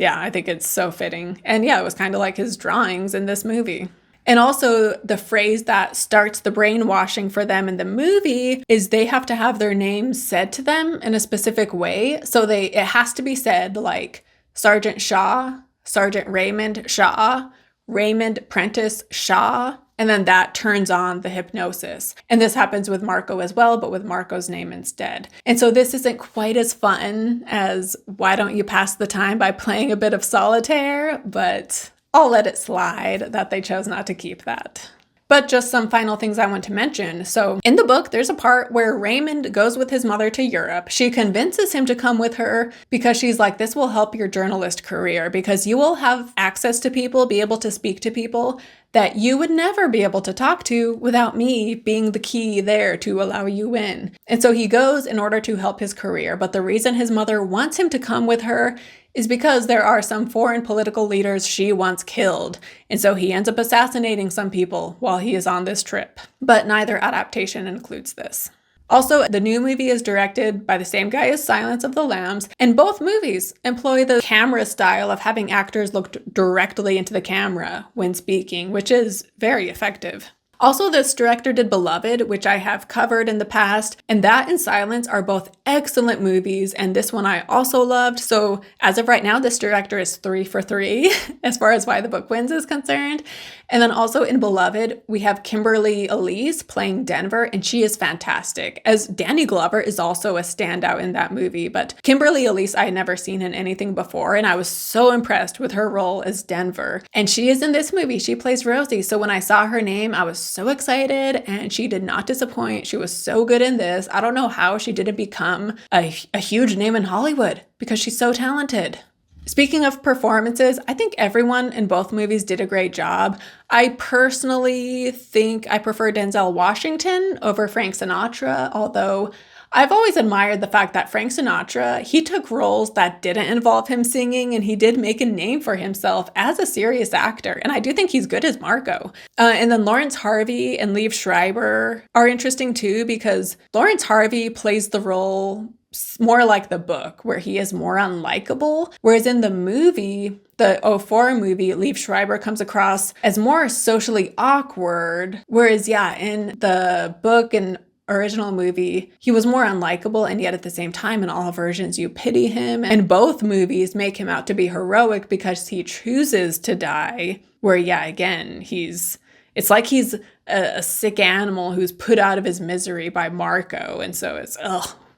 I think it's so fitting. And yeah, it was kind of like his drawings in this movie. And also the phrase that starts the brainwashing for them in the movie is they have to have their names said to them in a specific way. So it has to be said like Sergeant Shaw, Sergeant Raymond Shaw, Raymond Prentice Shaw, and then that turns on the hypnosis. And this happens with Marco as well, but with Marco's name instead. And so this isn't quite as fun as Why Don't You Pass the Time by playing a bit of solitaire, but I'll let it slide that they chose not to keep that. But just some final things I want to mention. So in the book, there's a part where Raymond goes with his mother to Europe. She convinces him to come with her because she's like, this will help your journalist career because you will have access to people, be able to speak to people that you would never be able to talk to without me being the key there to allow you in. And so he goes in order to help his career, but the reason his mother wants him to come with her is because there are some foreign political leaders she wants killed. And so he ends up assassinating some people while he is on this trip. But neither adaptation includes this. Also, the new movie is directed by the same guy as Silence of the Lambs, and both movies employ the camera style of having actors look directly into the camera when speaking, which is very effective. Also, this director did Beloved, which I have covered in the past, and that and Silence are both excellent movies, and this one I also loved. So as of right now, this director is 3 for 3 as far as why the book wins is concerned. And then also in Beloved, we have Kimberly Elise playing Denver, and she is fantastic, as Danny Glover is also a standout in that movie. But Kimberly Elise I had never seen in anything before, and I was so impressed with her role as Denver. And she is in this movie. She plays Rosie. So when I saw her name, I was so excited, and she did not disappoint. She was so good in this. I don't know how she didn't become a huge name in Hollywood, because she's so talented. Speaking of performances, I think everyone in both movies did a great job. I personally think I prefer Denzel Washington over Frank Sinatra, although I've always admired the fact that Frank Sinatra, he took roles that didn't involve him singing, and he did make a name for himself as a serious actor. And I do think he's good as Marco. And then Lawrence Harvey and Liev Schreiber are interesting too, because Lawrence Harvey plays the role more like the book, where he is more unlikable. Whereas in the movie, the '04 movie, Liev Schreiber comes across as more socially awkward. Whereas, in the book and original movie, he was more unlikable, and yet at the same time, in all versions, you pity him. And both movies make him out to be heroic because he chooses to die. Where, again, it's like he's a sick animal who's put out of his misery by Marco. And so it's,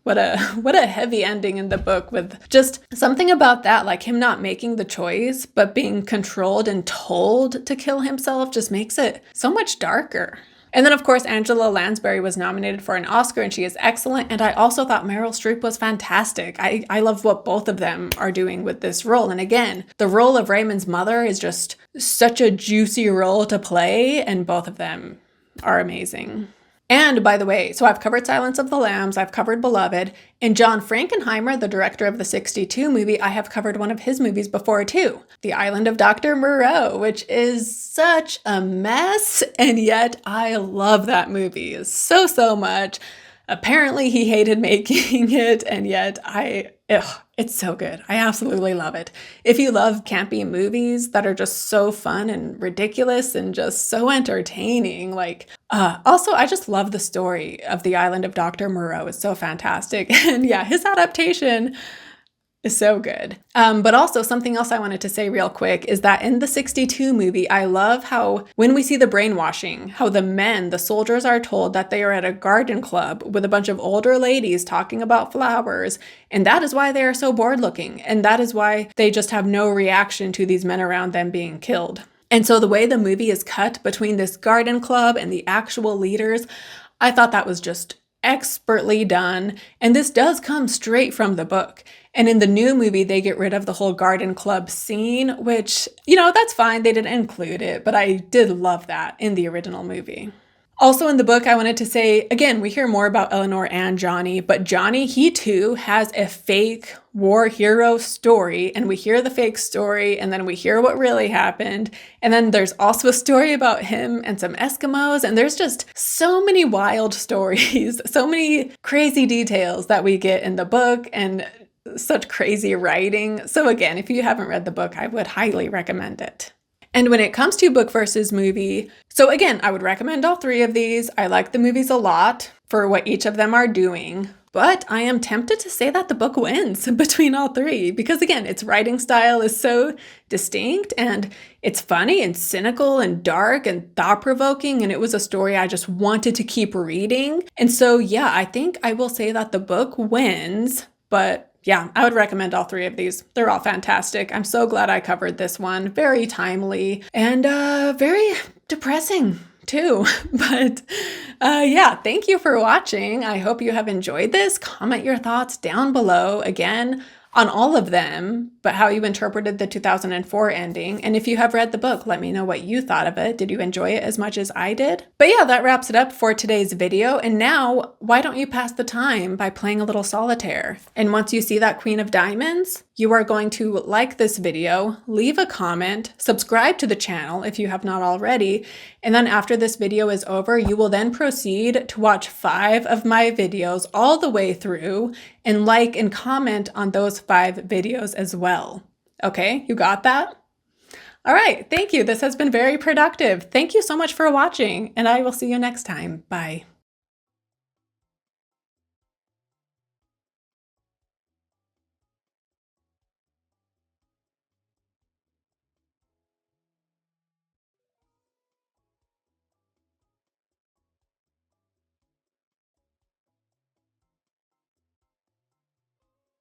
what a heavy ending in the book, with just something about that, like him not making the choice, but being controlled and told to kill himself, just makes it so much darker. And then, of course, Angela Lansbury was nominated for an Oscar, and she is excellent. And I also thought Meryl Streep was fantastic. I love what both of them are doing with this role. And again, the role of Raymond's mother is just such a juicy role to play, and both of them are amazing. And by the way, so I've covered Silence of the Lambs, I've covered Beloved, and John Frankenheimer, the director of the '62 movie, I have covered one of his movies before too, The Island of Dr. Moreau, which is such a mess, and yet I love that movie so much. Apparently he hated making it, and yet it's so good. I absolutely love it. If you love campy movies that are just so fun and ridiculous and just so entertaining, also, I just love the story of The Island of Dr. Moreau. It's so fantastic. And his adaptation is so good. But also something else I wanted to say real quick is that in the '62 movie, I love how when we see the brainwashing, how the soldiers are told that they are at a garden club with a bunch of older ladies talking about flowers. And that is why they are so bored looking. And that is why they just have no reaction to these men around them being killed. And so the way the movie is cut between this garden club and the actual leaders, I thought that was just expertly done. And this does come straight from the book. And in the new movie, they get rid of the whole garden club scene, which, that's fine. They didn't include it, but I did love that in the original movie. Also in the book, I wanted to say, again, we hear more about Eleanor and Johnny, but Johnny, he too has a fake war hero story, and we hear the fake story, and then we hear what really happened. And then there's also a story about him and some Eskimos, and there's just so many wild stories, so many crazy details that we get in the book, and such crazy writing. So again, if you haven't read the book, I would highly recommend it. And when it comes to book versus movie, so again, I would recommend all three of these. I like the movies a lot for what each of them are doing, but I am tempted to say that the book wins between all three, because again, its writing style is so distinct, and it's funny and cynical and dark and thought-provoking, and it was a story I just wanted to keep reading. And so I think I will say that the book wins, but I would recommend all three of these. They're all fantastic. I'm so glad I covered this one. Very timely and very depressing too. But thank you for watching. I hope you have enjoyed this. Comment your thoughts down below. Again, on all of them, but how you interpreted the 2004 ending. And if you have read the book, let me know what you thought of it. Did you enjoy it as much as I did? But yeah, that wraps it up for today's video. And now, why don't you pass the time by playing a little solitaire? And once you see that Queen of Diamonds, you are going to like this video, leave a comment, subscribe to the channel if you have not already, and then after this video is over, you will then proceed to watch 5 of my videos all the way through and like and comment on those 5 videos as well. Okay, you got that? All right, thank you. This has been very productive. Thank you so much for watching, and I will see you next time. Bye.